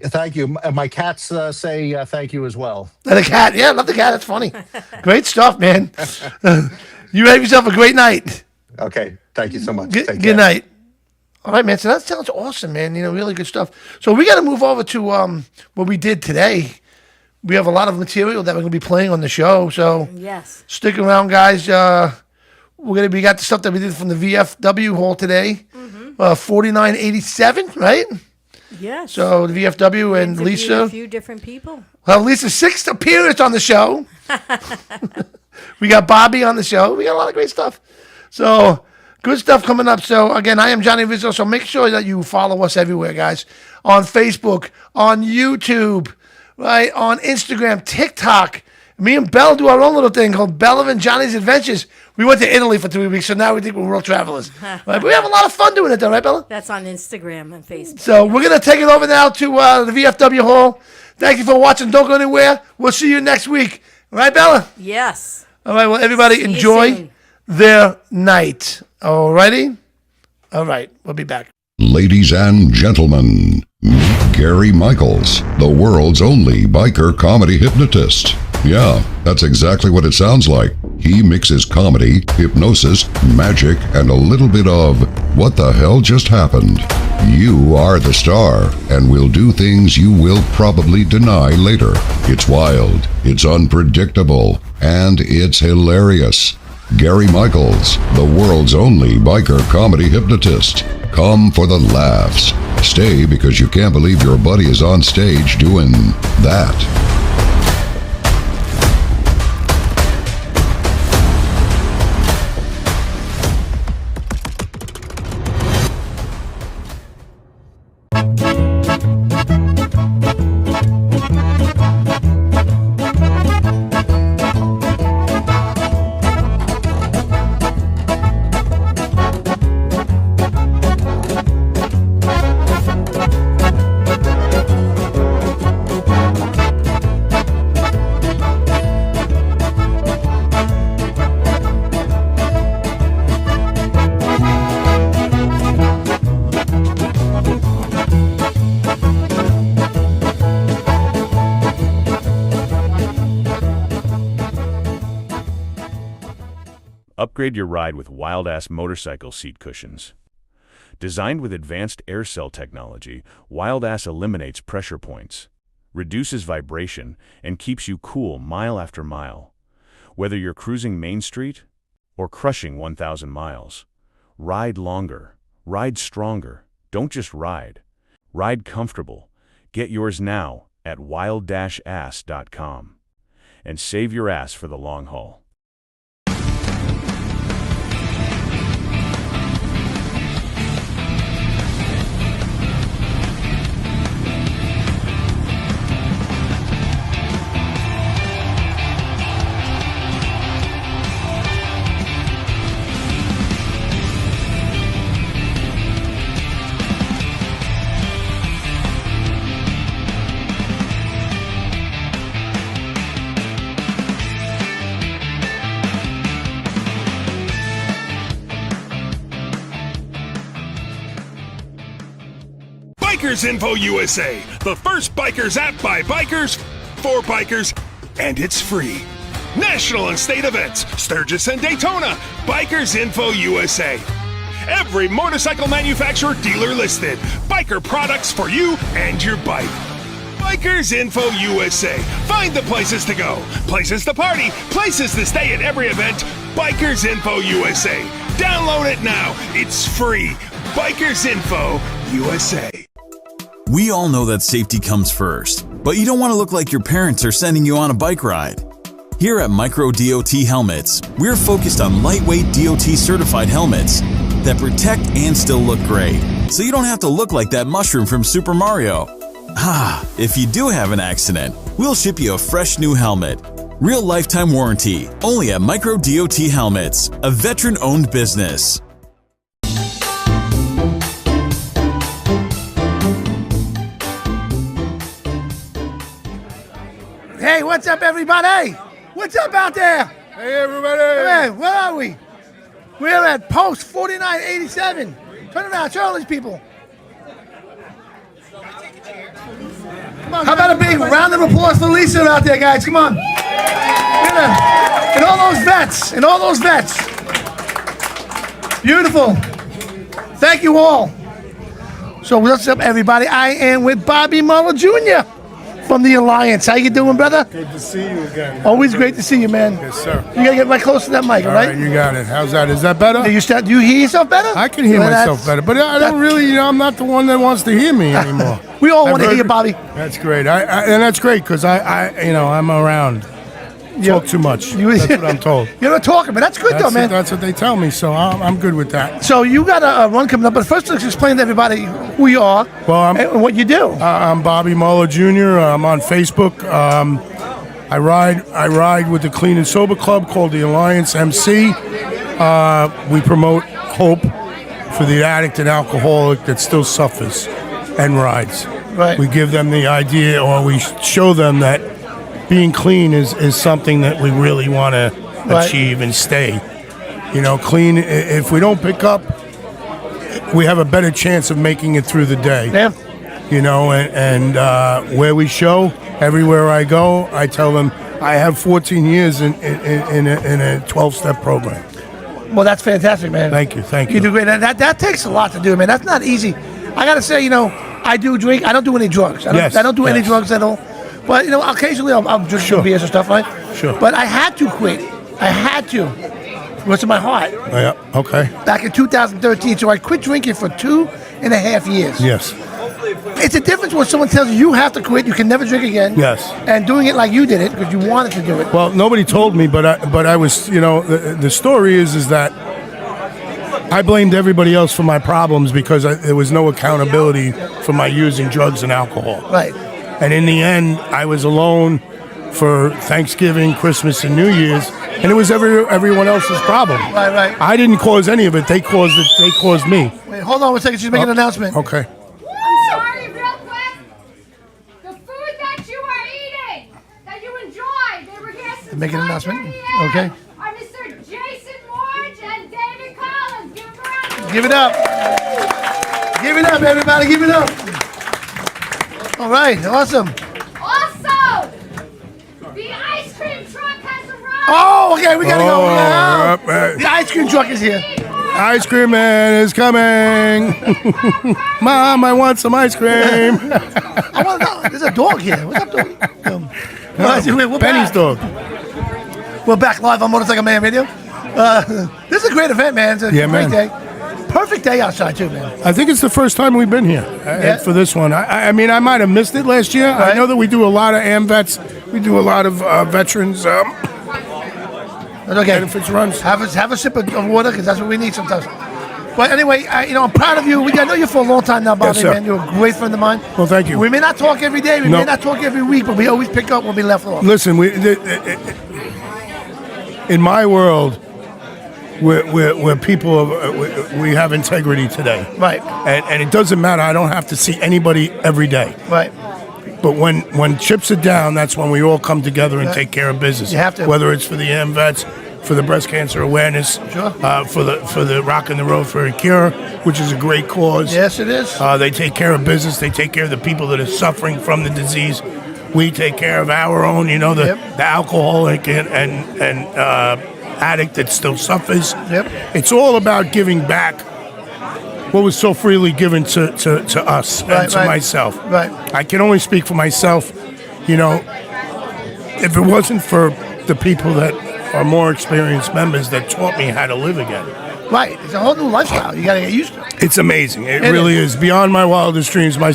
S8: Thank you. My cats say thank you as well.
S1: And the cat, yeah, I love the cat. That's funny. Great stuff, man. You have yourself a great night.
S8: Okay. Thank you so much.
S1: Good night. All right, man. So that sounds awesome, man. Really good stuff. So we got to move over to what we did today. We have a lot of material that we're going to be playing on the show. So
S2: yes,
S1: stick around, guys. We got the stuff that we did from the VFW hall today. 4987, right?
S2: Yes.
S1: So the VFW and Lisa.
S2: A few different people.
S1: Well, Lisa's 6th appearance on the show. We got Bobby on the show. We got a lot of great stuff. So good stuff coming up. So again, I am Johnny Rizzo. So make sure that you follow us everywhere, guys. On Facebook, on YouTube, right? On Instagram, TikTok. Me and Bella do our own little thing called Bella and Johnny's Adventures. We went to Italy for 3 weeks, so now we think we're world travelers. Right? But we have a lot of fun doing it, though, right, Bella?
S2: That's on Instagram and Facebook.
S1: So we're going to take it over now to the VFW hall. Thank you for watching. Don't go anywhere. We'll see you next week. All right, Bella?
S2: Yes.
S1: All right, well, everybody enjoy their night. All righty? All right, we'll be back.
S5: Ladies and gentlemen, meet Gary Michaels, the world's only biker comedy hypnotist. Yeah, that's exactly what it sounds like. He mixes comedy, hypnosis, magic, and a little bit of what the hell just happened. You are the star, and will do things you will probably deny later. It's wild, it's unpredictable, and it's hilarious. Gary Michaels, the world's only biker comedy hypnotist. Come for the laughs. Stay because you can't believe your buddy is on stage doing that.
S10: Upgrade your ride with wild-ass motorcycle seat cushions. Designed with advanced air cell technology, Wild-Ass eliminates pressure points, reduces vibration, and keeps you cool mile after mile. Whether you're cruising Main Street or crushing 1,000 miles, ride longer, ride stronger. Don't just ride. Ride comfortable. Get yours now at wild-ass.com and save your ass for the long haul.
S12: Bikers Info USA, the first bikers app by bikers, for bikers, and it's free. National and state events, Sturgis and Daytona, Bikers Info USA. Every motorcycle manufacturer dealer listed. Biker products for you and your bike. Bikers Info USA. Find the places to go, places to party, places to stay at every event. Bikers Info USA. Download it now. It's free. Bikers Info USA.
S13: We all know that safety comes first, but you don't want to look like your parents are sending you on a bike ride. Here at Micro DOT Helmets, we're focused on lightweight DOT certified helmets that protect and still look great, so you don't have to look like that mushroom from Super Mario. If you do have an accident, we'll ship you a fresh new helmet. Real lifetime warranty, only at Micro DOT Helmets, a veteran-owned business.
S1: Hey, what's up, everybody? What's up out there?
S14: Hey, everybody.
S1: Hey, where are we? We're at Post 4987. Turn around, show all these people. How about a big round of applause for Lisa out there, guys? Come on. And all those vets. Beautiful. Thank you all. So what's up, everybody? I am with Bobby Muller Jr. from the Alliance. How you doing, brother?
S14: Good to see you again.
S1: Always great to see you, man.
S14: Yes, sir.
S1: You gotta get right close to that mic, all right?
S14: You got it. How's that? Is that better?
S1: Do you hear yourself better?
S14: I can hear myself better, but I don't really, I'm not the one that wants to hear me anymore.
S1: We all want to hear you, Bobby.
S14: That's great. And that's great because I'm around. Talk too much. That's what I'm told.
S1: You're not talking, but that's good, though, man.
S14: That's what they tell me, so I'm good with that.
S1: So you got a run coming up, but first let's explain to everybody who you are and what you do.
S14: I'm Bobby Muller Jr. I'm on Facebook. I ride with the Clean and Sober Club called the Alliance MC. We promote hope for the addict and alcoholic that still suffers and rides.
S1: Right.
S14: We give them the idea, or we show them that being clean is something that we really want to achieve and stay. Clean, if we don't pick up, we have a better chance of making it through the day.
S1: Yeah.
S14: And where we show, everywhere I go, I tell them I have 14 years in a 12-step program.
S1: Well, that's fantastic, man.
S14: Thank you.
S1: You do great. That takes a lot to do, man. That's not easy. I got to say, I do drink. I don't do any drugs. I don't do any drugs at all. But, occasionally I'll drink some beers and stuff, right?
S14: Sure.
S1: But I had to quit. I had to. What's in my heart?
S14: Yeah, okay.
S1: Back in 2013. So I quit drinking for 2.5 years.
S14: Yes.
S1: It's a difference when someone tells you have to quit, you can never drink again.
S14: Yes.
S1: And doing it like you did it because you wanted to do it.
S14: Well, nobody told me, but I was, the story is that I blamed everybody else for my problems because there was no accountability for my using drugs and alcohol.
S1: Right.
S14: And in the end, I was alone for Thanksgiving, Christmas, and New Year's, and it was everyone else's problem.
S1: Right.
S14: I didn't cause any of it. They caused it. They caused me.
S1: Wait, hold on 1 second. She's making an announcement.
S14: Okay.
S15: I'm sorry, real quick. The food that you are eating, that you enjoy, they were guests.
S1: Making an announcement. Okay.
S15: Are Mr. Jason Morge and David Collins. Give them a round of
S1: Give it up. Give it up, everybody. Give it up. All right. Awesome.
S15: Also, the ice cream truck has arrived.
S1: Oh, okay. We got to go. The ice cream truck is here.
S14: Ice cream man is coming. Mom, I want some ice cream.
S1: I want to know. There's a dog here. What's up, dog?
S14: Penny's dog.
S1: We're back live on Motorcycle Man Radio. This is a great event, man. It's a great day. Perfect day outside, too, man.
S14: I think it's the first time we've been here for this one. I mean, I might have missed it last year.
S1: Right.
S14: I know that we do a lot of AMVETs. We do a lot of veterans benefits runs.
S1: Have a sip of water, because that's what we need sometimes. But anyway, I'm proud of you. I know you for a long time now, Bobby,
S14: Yes, sir.
S1: man. You're a great friend of mine.
S14: Well, thank you.
S1: We may not talk every day. We
S14: No.
S1: may not talk every week, but we always pick up when we left off.
S14: Listen, in my world, we're people we have integrity today.
S1: Right.
S14: And it doesn't matter. I don't have to see anybody every day.
S1: Right.
S14: But when chips are down, that's when we all come together and take care of business.
S1: You have to.
S14: Whether it's for the AMVETs, for the breast cancer awareness,
S1: Sure.
S14: for the Rockin' the Road for a Cure, which is a great cause.
S1: Yes, it is.
S14: They take care of business. They take care of the people that are suffering from the disease. We take care of our own, the alcoholic and addict that still suffers.
S1: Yep.
S14: It's all about giving back what was so freely given to us and to myself.
S1: Right.
S14: I can only speak for myself. If it wasn't for the people that are more experienced members that taught me how to live again.
S1: Right. It's a whole new lifestyle. You got to get used to it.
S14: It's amazing. It really is. Beyond my wildest dreams. And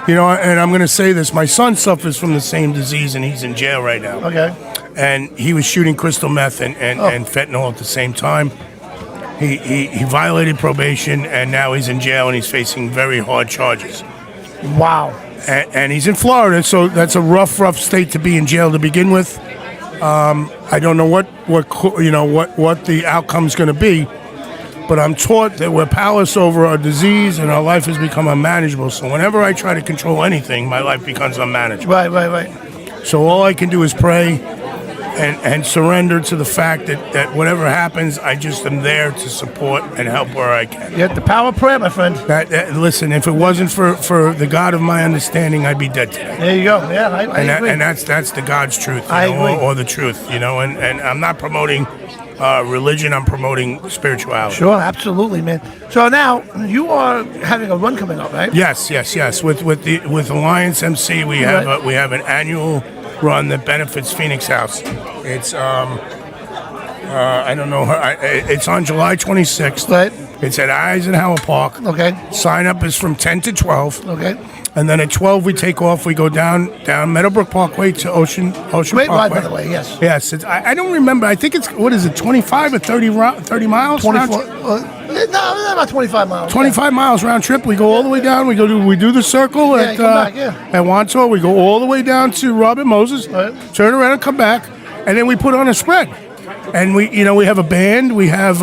S14: I'm going to say this. My son suffers from the same disease, and he's in jail right now.
S1: Okay.
S14: And he was shooting crystal meth and fentanyl at the same time. He violated probation, and now he's in jail, and he's facing very hard charges.
S1: Wow.
S14: and he's in Florida, so that's a rough state to be in jail to begin with. I don't know what the outcome's going to be, but I'm taught that we're powerless over our disease and our life has become unmanageable. So whenever I try to control anything, my life becomes unmanageable.
S1: Right.
S14: So all I can do is pray and surrender to the fact that whatever happens, I just am there to support and help where I can.
S1: You have the power of prayer, my friend.
S14: Listen, if it wasn't for the God of my understanding, I'd be dead today.
S1: There you go. Yeah, I agree.
S14: And that's the God's truth,
S1: I agree.
S14: or the truth, and I'm not promoting religion. I'm promoting spirituality.
S1: Sure, absolutely, man. So now you are having a run coming up, right?
S14: Yes. With Alliance MC, we have an annual run that benefits Phoenix House. It's I don't know it's on July 26th.
S1: Right.
S14: It's at Eisenhower Park.
S1: Okay.
S14: Sign up is from 10 to 12.
S1: Okay.
S14: And then at 12 we take off. We go down Meadowbrook Parkway to Ocean
S1: Great
S14: Parkway.
S1: ride, by the way. Yes.
S14: Yes. I don't remember. I think it's 25 or 30 miles.
S1: 24. No, about 25 miles.
S14: 25 miles round trip. We go all the way down. We do the circle
S1: Yeah, come back, yeah.
S14: at Wantor. We go all the way down to Robert Moses.
S1: Right.
S14: Turn around and come back, and then we put on a spread. And we have a band. We have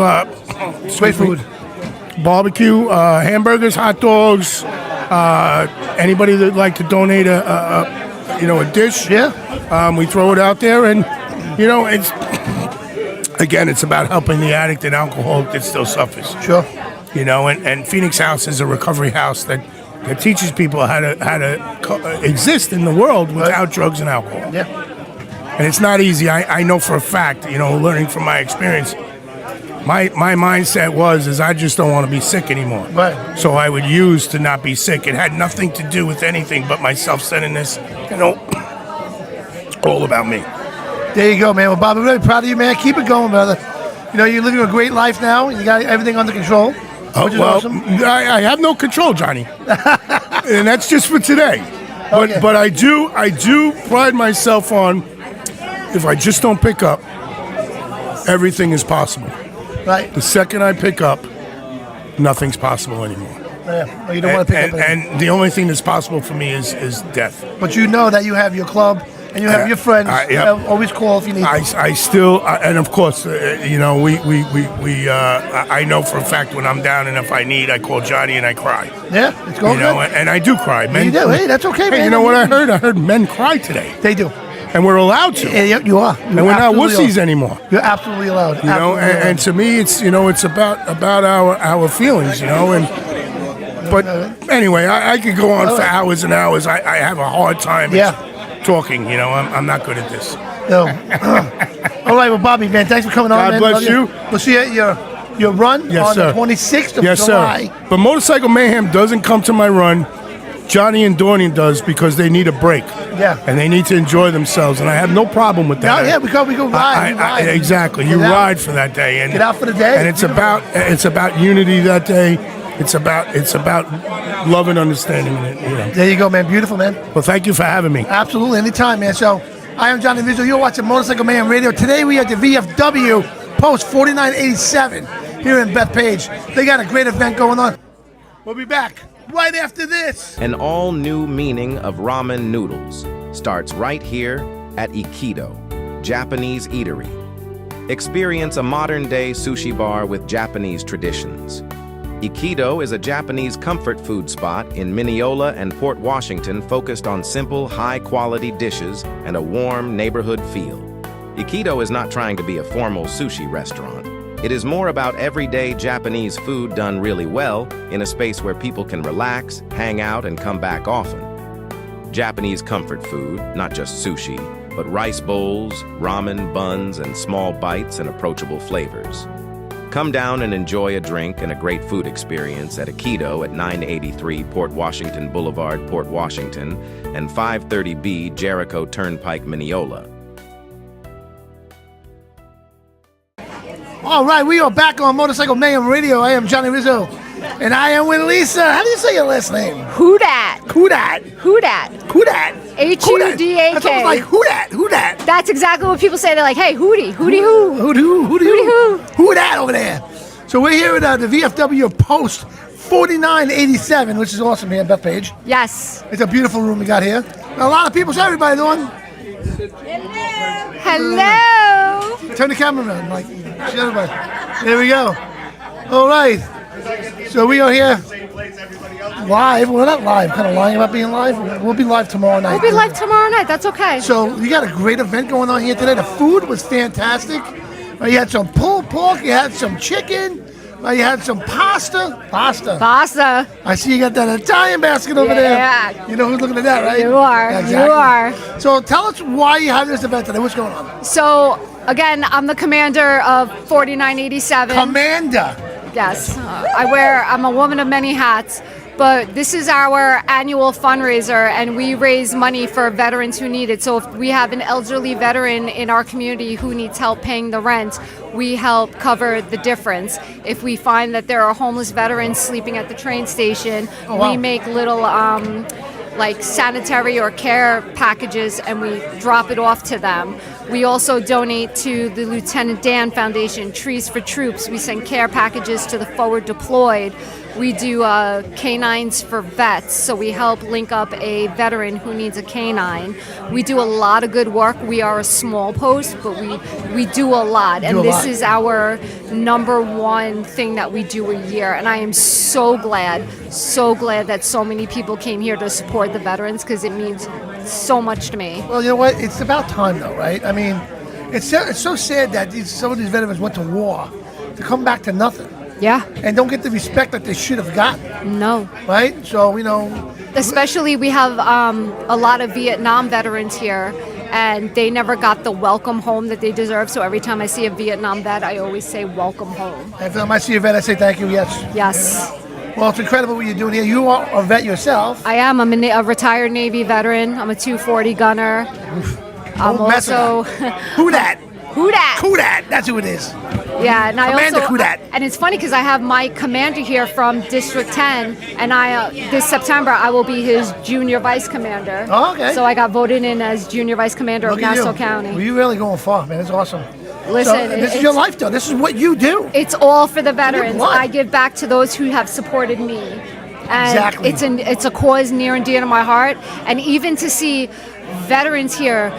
S1: Great food.
S14: Barbecue, hamburgers, hot dogs. Anybody that'd like to donate a dish, we throw it out there, and it's about helping the addict and alcoholic that still suffers.
S1: Sure.
S14: And Phoenix House is a recovery house that teaches people how to exist in the world without drugs and alcohol.
S1: Yeah.
S14: And it's not easy. I know for a fact, learning from my experience. My mindset was I just don't want to be sick anymore.
S1: Right.
S14: So I would use to not be sick. It had nothing to do with anything but my self-centeredness. All about me.
S1: There you go, man. Well, Bob, I'm really proud of you, man. Keep it going, brother. You're living a great life now. You got everything under control, which is awesome.
S14: I have no control, Johnny, and that's just for today.
S1: Okay.
S14: But I do pride myself on if I just don't pick up, everything is possible.
S1: Right.
S14: The second I pick up, nothing's possible anymore.
S1: Yeah. Well, you don't want to pick up anything.
S14: And the only thing that's possible for me is death.
S1: But you know that you have your club and you have your friends.
S14: Yep.
S1: Always call if you need.
S14: I still, and of course, I know for a fact when I'm down and if I need, I call Johnny and I cry.
S1: Yeah, it's going good.
S14: And I do cry. Men,
S1: you do. Hey, that's okay, man.
S14: You know what I heard? I heard men cry today.
S1: They do.
S14: And we're allowed to.
S1: Yeah, you are.
S14: And we're not wussies anymore.
S1: You're absolutely allowed.
S14: And to me, it's it's about our feelings, But anyway, I could go on for hours and hours. I have a hard time talking. I'm not good at this.
S1: No. All right, well, Bobby, man, thanks for coming on.
S14: God
S1: man.
S14: bless you.
S1: We'll see you at your run on the 26th of July.
S14: Sir. But Motorcycle Mayhem doesn't come to my run. Johnny and Dorney does because they need a break.
S1: Yeah.
S14: And they need to enjoy themselves, and I have no problem with that.
S1: Yeah, we go ride.
S14: Exactly. You ride for that day. And
S1: get out for the day.
S14: And it's about unity that day. It's about love and understanding.
S1: There you go, man. Beautiful, man.
S14: Well, thank you for having me.
S1: Absolutely. Anytime, man. So, I am Johnny Visual. You're watching Motorcycle Mayhem Radio. Today, we are at the VFW Post 4987 here in Bethpage. They got a great event going on. We'll be back right after this.
S11: An all-new meaning of ramen noodles starts right here at Ikido, Japanese eatery. Experience a modern-day sushi bar with Japanese traditions. Ikido is a Japanese comfort food spot in Mineola and Port Washington focused on simple, high-quality dishes and a warm neighborhood feel. Ikido is not trying to be a formal sushi restaurant. It is more about everyday Japanese food done really well in a space where people can relax, hang out, and come back often. Japanese comfort food, not just sushi, but rice bowls, ramen, buns, and small bites and approachable flavors. Come down and enjoy a drink and a great food experience at Ikido at 983 Port Washington Boulevard, Port Washington, and 530B Jericho Turnpike, Mineola.
S1: All right, we are back on Motorcycle Mayhem Radio. I am Johnny Rizzo, and I am with Lisa. How do you say your last name?
S15: Hudat.
S1: Hudat.
S15: Hudat.
S1: Hudat.
S15: H-U-D-A-K.
S1: That's almost like Hudat. Hudat.
S15: That's exactly what people say. They're like, hey, Hootie. Hootie who?
S1: Hootie who?
S15: Hootie who?
S1: Who that over there? So we're here at the VFW Post 4987, which is awesome here, Bethpage.
S16: Yes.
S1: It's a beautiful room we got here. A lot of people. How's everybody doing?
S16: Hello.
S1: Turn the camera around, Mike. See everybody. There we go. All right. So we are here live. We're not live. Kind of lying about being live. We'll be live tomorrow night.
S16: We'll be live tomorrow night. That's okay.
S1: So you got a great event going on here today. The food was fantastic. You had some pulled pork. You had some chicken. You had some pasta.
S16: Pasta.
S1: I see you got that Italian basket over there.
S16: Yeah.
S1: You know who's looking at that, right?
S16: You are.
S1: Yeah,
S16: You are.
S1: So tell us why you have this event today. What's going on?
S16: So, again, I'm the commander of 4987.
S1: Commander.
S16: Yes. I'm a woman of many hats. But this is our annual fundraiser, and we raise money for veterans who need it. So if we have an elderly veteran in our community who needs help paying the rent, we help cover the difference. If we find that there are homeless veterans sleeping at the train station, we make little like sanitary or care packages, and we drop it off to them. We also donate to the Lieutenant Dan Foundation, Trees for Troops. We send care packages to the forward deployed. We do canines for vets, so we help link up a veteran who needs a canine. We do a lot of good work. We are a small post, but we do a lot. And this is our number one thing that we do a year. And I am so glad that so many people came here to support the veterans, because it means so much to me.
S1: Well, you know what? It's about time, though, right? I mean, it's so sad that some of these veterans went to war to come back to nothing.
S16: Yeah.
S1: And don't get the respect that they should have gotten.
S16: No.
S1: Right? So, you know.
S16: Especially we have a lot of Vietnam veterans here, and they never got the welcome home that they deserve. So every time I see a Vietnam vet, I always say welcome home.
S1: Every time I see a vet, I say thank you, yes.
S16: Yes.
S1: Well, it's incredible what you're doing here. You are a vet yourself.
S16: I am. I'm a retired Navy veteran. I'm a 240 gunner. I'm also...
S1: Who that?
S16: Who dat?
S1: Who dat? That's who it is.
S16: Yeah, and
S1: Commander
S16: I also,
S1: Kudat.
S16: and it's funny because I have my commander here from District 10, and I this September I will be his junior vice commander.
S1: Oh, okay.
S16: So I got voted in as junior vice commander of Nassau County.
S1: Well, you're really going far, man. It's awesome.
S16: Listen,
S1: so, this is your life, though. This is what you do.
S16: It's all for the veterans.
S1: blood.
S16: I give back to those who have supported me. And
S1: Exactly.
S16: it's a cause near and dear to my heart, and even to see veterans here,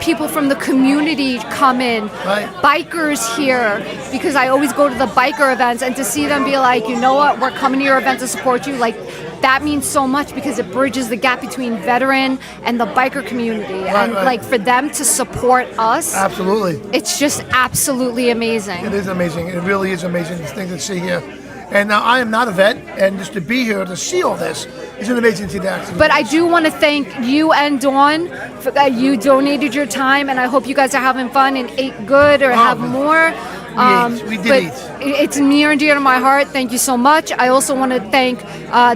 S16: people from the community come in, bikers here, because I always go to the biker events, and to see them be like, you know what, we're coming to your event to support you, like that means so much, because it bridges the gap between veteran and the biker community, and like for them to support us,
S1: absolutely,
S16: it's just absolutely amazing.
S1: It is amazing. It really is amazing, this thing to see here. And now I am not a vet, and just to be here to see all this is an amazing thing to actually.
S16: But I do want to thank you and Dawn for that you donated your time, and I hope you guys are having fun and ate good or have more.
S1: We did
S16: but
S1: eat.
S16: It's near and dear to my heart. Thank you so much. I also want to thank,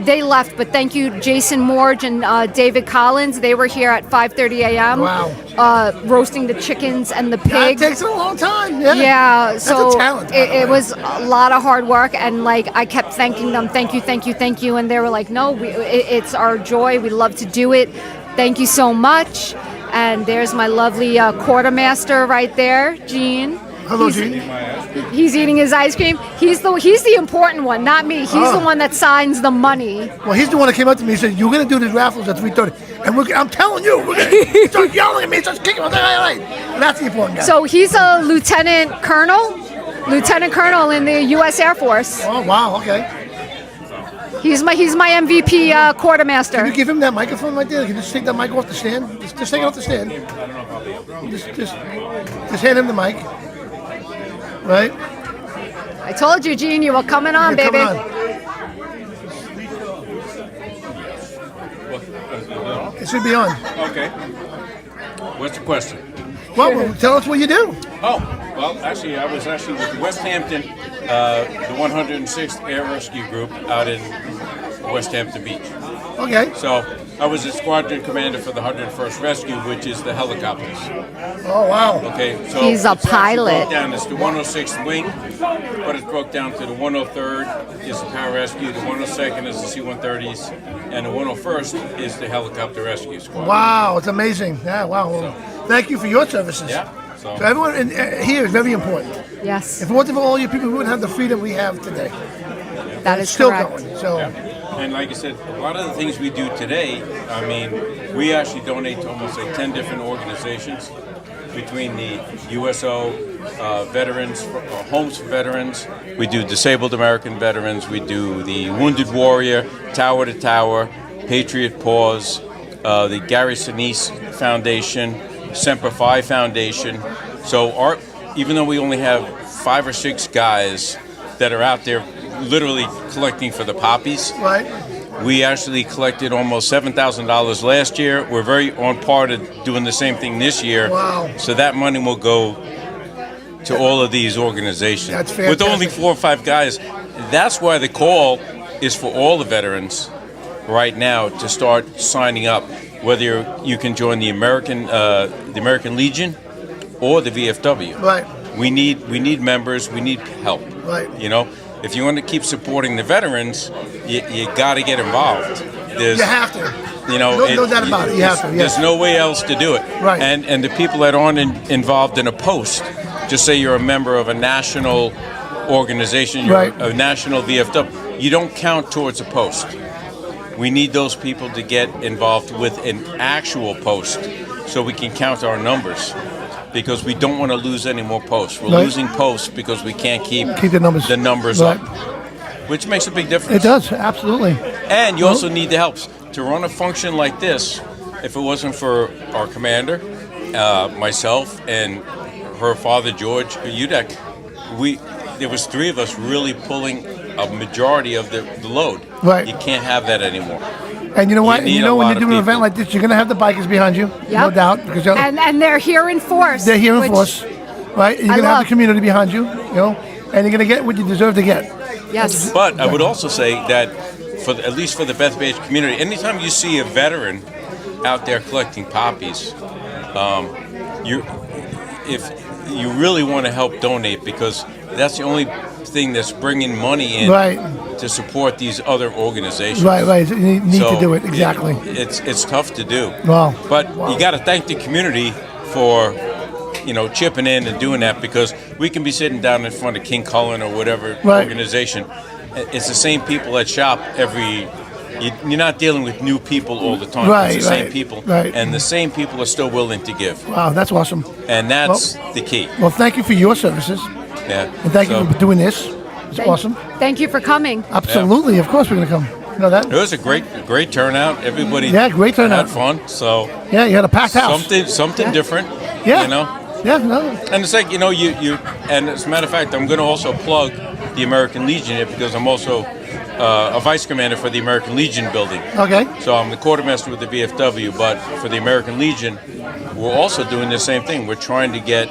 S16: they left, but thank you Jason Morge and David Collins. They were here at 5:30 a.m.
S1: Wow.
S16: Roasting the chickens and the
S1: That
S16: pig.
S1: takes a long time. Yeah.
S16: Yeah, so
S1: That's a talent.
S16: it was a lot of hard work, and like I kept thanking them, thank you, and they were like, no, it's our joy. We love to do it. Thank you so much. And there's my lovely quartermaster right there, Gene.
S1: Hello, Gene.
S16: He's eating his ice cream. He's the important one, not me. He's the one that signs the money.
S1: Well, he's the one that came up to me and said, "You're going to do these raffles at 3:30," and I'm telling you, we're going to start yelling at me, start kicking. I'm like, all right. And that's the important guy.
S16: So he's a lieutenant colonel in the U.S. Air Force.
S1: Oh wow, okay.
S16: He's my MVP quartermaster.
S1: Can you give him that microphone right there? Can you just take that mic off the stand? Just take it off the stand. Just hand him the mic. Right?
S16: I told you, Gene, you were coming on,
S1: You're
S16: baby.
S1: coming on. It should be on.
S17: Okay. What's the question?
S1: Well, tell us what you do.
S17: Oh, well, actually, I was with West Hampton, the 106th Air Rescue Group out in West Hampton Beach.
S1: Okay.
S17: So I was a squadron commander for the 101st Rescue, which is the helicopters.
S1: Oh, wow.
S17: Okay, so
S16: he's a pilot.
S17: Broke down. It's the 106th Wing, but it's broke down to the 103rd is the Pararescue, the 102nd is the C-130s, and the 101st is the Helicopter Rescue Squad.
S1: Wow, it's amazing. Yeah, wow. Well, thank you for your services.
S17: Yeah.
S1: So everyone here is very important.
S16: Yes.
S1: If it wasn't for all you people, we wouldn't have the freedom we have today.
S16: That
S1: it's
S16: is
S1: still
S16: correct.
S1: going. So.
S17: And like I said, a lot of the things we do today, I mean, we actually donate to almost like 10 different organizations between the USO veterans, homes for veterans. We do disabled American veterans. We do the Wounded Warrior, Tower to Tower, Patriot Paws, the Gary Sinise Foundation, Semper Fi Foundation. So even though we only have 5 or 6 guys that are out there literally collecting for the poppies.
S1: Right.
S17: We actually collected almost $7,000 last year. We're very on par to doing the same thing this year.
S1: Wow.
S17: So that money will go to all of these organizations.
S1: That's fantastic.
S17: With only 4 or 5 guys. That's why the call is for all the veterans right now to start signing up, whether you can join the American Legion or the VFW.
S1: Right.
S17: We need members. We need help.
S1: Right.
S17: You know, if you want to keep supporting the veterans, you got to get involved.
S1: You have to.
S17: You know,
S1: no doubt about it. You have to. Yes.
S17: There's no way else to do it.
S1: Right.
S17: And the people that aren't involved in a post, just say you're a member of a national organization, you're
S1: Right.
S17: a national VFW, you don't count towards a post. We need those people to get involved with an actual post so we can count our numbers. Because we don't want to lose any more posts. We're
S1: Right.
S17: losing posts because we can't keep
S1: the numbers,
S17: up, which makes a big difference.
S1: It does, absolutely.
S17: And you also need the help. To run a function like this, if it wasn't for our commander, myself, and her father, George Udek, there was 3 of us really pulling a majority of the load.
S1: Right.
S17: You can't have that anymore.
S1: And you know what?
S17: You need
S1: You know
S17: a
S1: when
S17: lot
S1: you're
S17: of
S1: doing an
S17: people.
S1: event like this, you're going to have the bikers behind you, no
S16: Yep.
S1: doubt, because
S16: And they're here in force.
S1: they're here in
S16: which
S1: force, right? And you're
S16: I
S1: going to have the
S16: love.
S1: community behind you, and you're going to get what you deserve to get.
S16: Yes.
S17: But I would also say that, at least for the Bethpage community, anytime you see a veteran out there collecting poppies, if you really want to help donate, because that's the only thing that's bringing money in
S1: Right.
S17: to support these other organizations.
S1: Right. You need
S17: So
S1: to do it, exactly.
S17: It's tough to do.
S1: Wow.
S17: But you got to thank the community for, chipping in and doing that, because we can be sitting down in front of King Cullen or whatever
S1: Right.
S17: organization. It's the same people that shop you're not dealing with new people all the time.
S1: Right,
S17: it's the same
S1: right,
S17: people.
S1: right.
S17: And the same people are still willing to give.
S1: Wow, that's awesome.
S17: And that's the key.
S1: Well, thank you for your services,
S17: Yeah.
S1: and thank you for doing this. It's
S16: Thank-
S1: awesome.
S16: Thank you for coming.
S1: Absolutely, of course we're going to come. You know that?
S17: It was a great turnout. Everybody
S1: Yeah, great turnout.
S17: had fun. So
S1: Yeah, you had a packed house.
S17: something different.
S1: Yeah.
S17: You know?
S1: Yeah, no.
S17: And it's like, you and as a matter of fact, I'm going to also plug the American Legion here, because I'm also a vice commander for the American Legion building.
S1: Okay.
S17: So I'm the quartermaster with the VFW, but for the American Legion, we're also doing the same thing. We're trying to get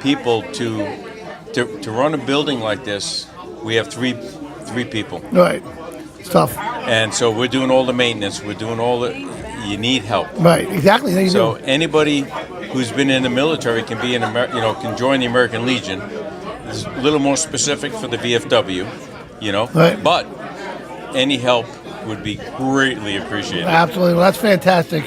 S17: people to run a building like this. We have three people.
S1: Right. It's tough.
S17: And so we're doing all the maintenance. We're doing all the. You need help.
S1: Right. Exactly. There you
S17: So
S1: go.
S17: anybody who's been in the military can be can join the American Legion. It's a little more specific for the VFW,
S1: Right.
S17: But any help would be greatly appreciated.
S1: Absolutely. Well, that's fantastic.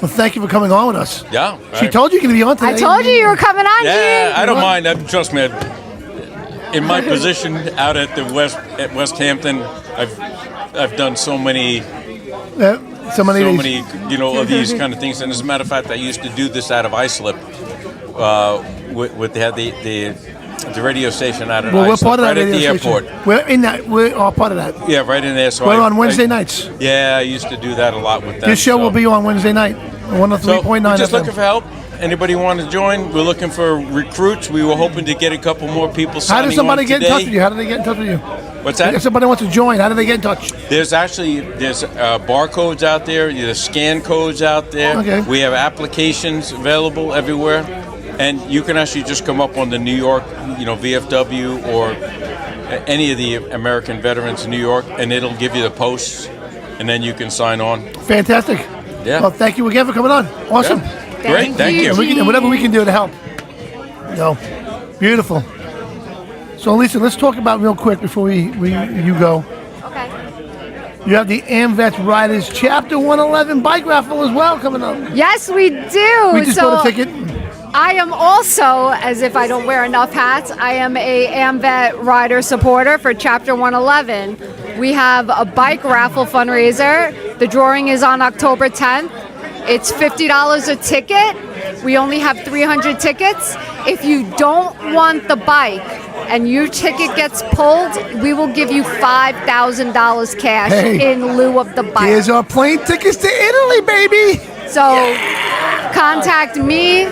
S1: Well, thank you for coming on with us.
S17: Yeah.
S1: She told you you're going to be on today.
S16: I told you were coming on,
S17: Yeah,
S16: Gene.
S17: I don't mind. Trust me. In my position out at West Hampton, I've done so many
S1: so many
S17: of these kind of things. And as a matter of fact, I used to do this out of Islip. They had the radio station out at
S1: Well, we're
S17: Islip,
S1: part of that
S17: right at the
S1: radio
S17: airport.
S1: station. We're in that. We're all part of that.
S17: Yeah, right in there. So
S1: We're on Wednesday nights.
S17: Yeah, I used to do that a lot with them.
S1: This show will be on Wednesday night. 103.9
S17: We're just
S1: FM.
S17: looking for help. Anybody want to join? We're looking for recruits. We were hoping to get a couple more people
S1: How
S17: signing
S1: does somebody
S17: on
S1: get in
S17: today.
S1: touch with you? How do they get in touch with you?
S17: What's that?
S1: If somebody wants to join, how do they get in touch?
S17: There's barcodes out there. There's scan codes out there.
S1: Okay.
S17: We have applications available everywhere, and you can actually just come up on the New York, VFW or any of the American veterans in New York, and it'll give you the posts, and then you can sign on.
S1: Fantastic.
S17: Yeah.
S1: Well, thank you again for coming on. Awesome.
S17: Yeah. Great. Thank you.
S1: And we can, whatever we can do to help. Beautiful. So, Lisa, let's talk about real quick before you go.
S16: Okay.
S1: You have the AmVets Riders Chapter 111 bike raffle as well coming up.
S16: Yes, we do.
S1: We just
S16: So
S1: bought a ticket.
S16: I am also, as if I don't wear enough hats, I am a AmVet rider supporter for Chapter 111. We have a bike raffle fundraiser. The drawing is on October 10th. It's $50 a ticket. We only have 300 tickets. If you don't want the bike and your ticket gets pulled, we will give you $5,000 cash in lieu of the bike.
S1: Here's our plane tickets to Italy, baby.
S16: So contact me,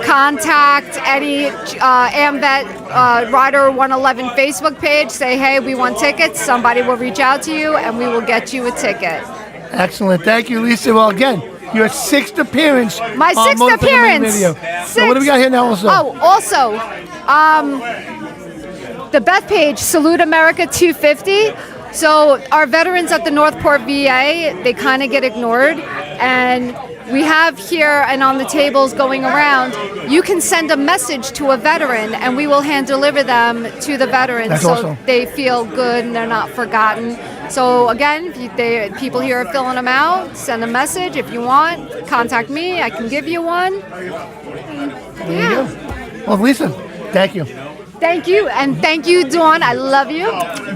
S16: contact any AmVet Rider 111 Facebook page. Say, hey, we want tickets. Somebody will reach out to you and we will get you a ticket.
S1: Excellent. Thank you, Lisa. Well, again, your 6th appearance.
S16: My 6th appearance.
S1: So what do we got here now also?
S16: The Beth page, Salute America 250. So our veterans at the Northport VA, they kind of get ignored. And we have here and on the tables going around, you can send a message to a veteran and we will hand deliver them to the veterans.
S1: That's
S16: so
S1: awesome.
S16: They feel good and they're not forgotten. So again, if people here are filling them out, send a message. If you want, contact me. I can give you one.
S1: There you go. Well, Lisa, thank you.
S16: Thank you, and thank you, Dawn. I love you.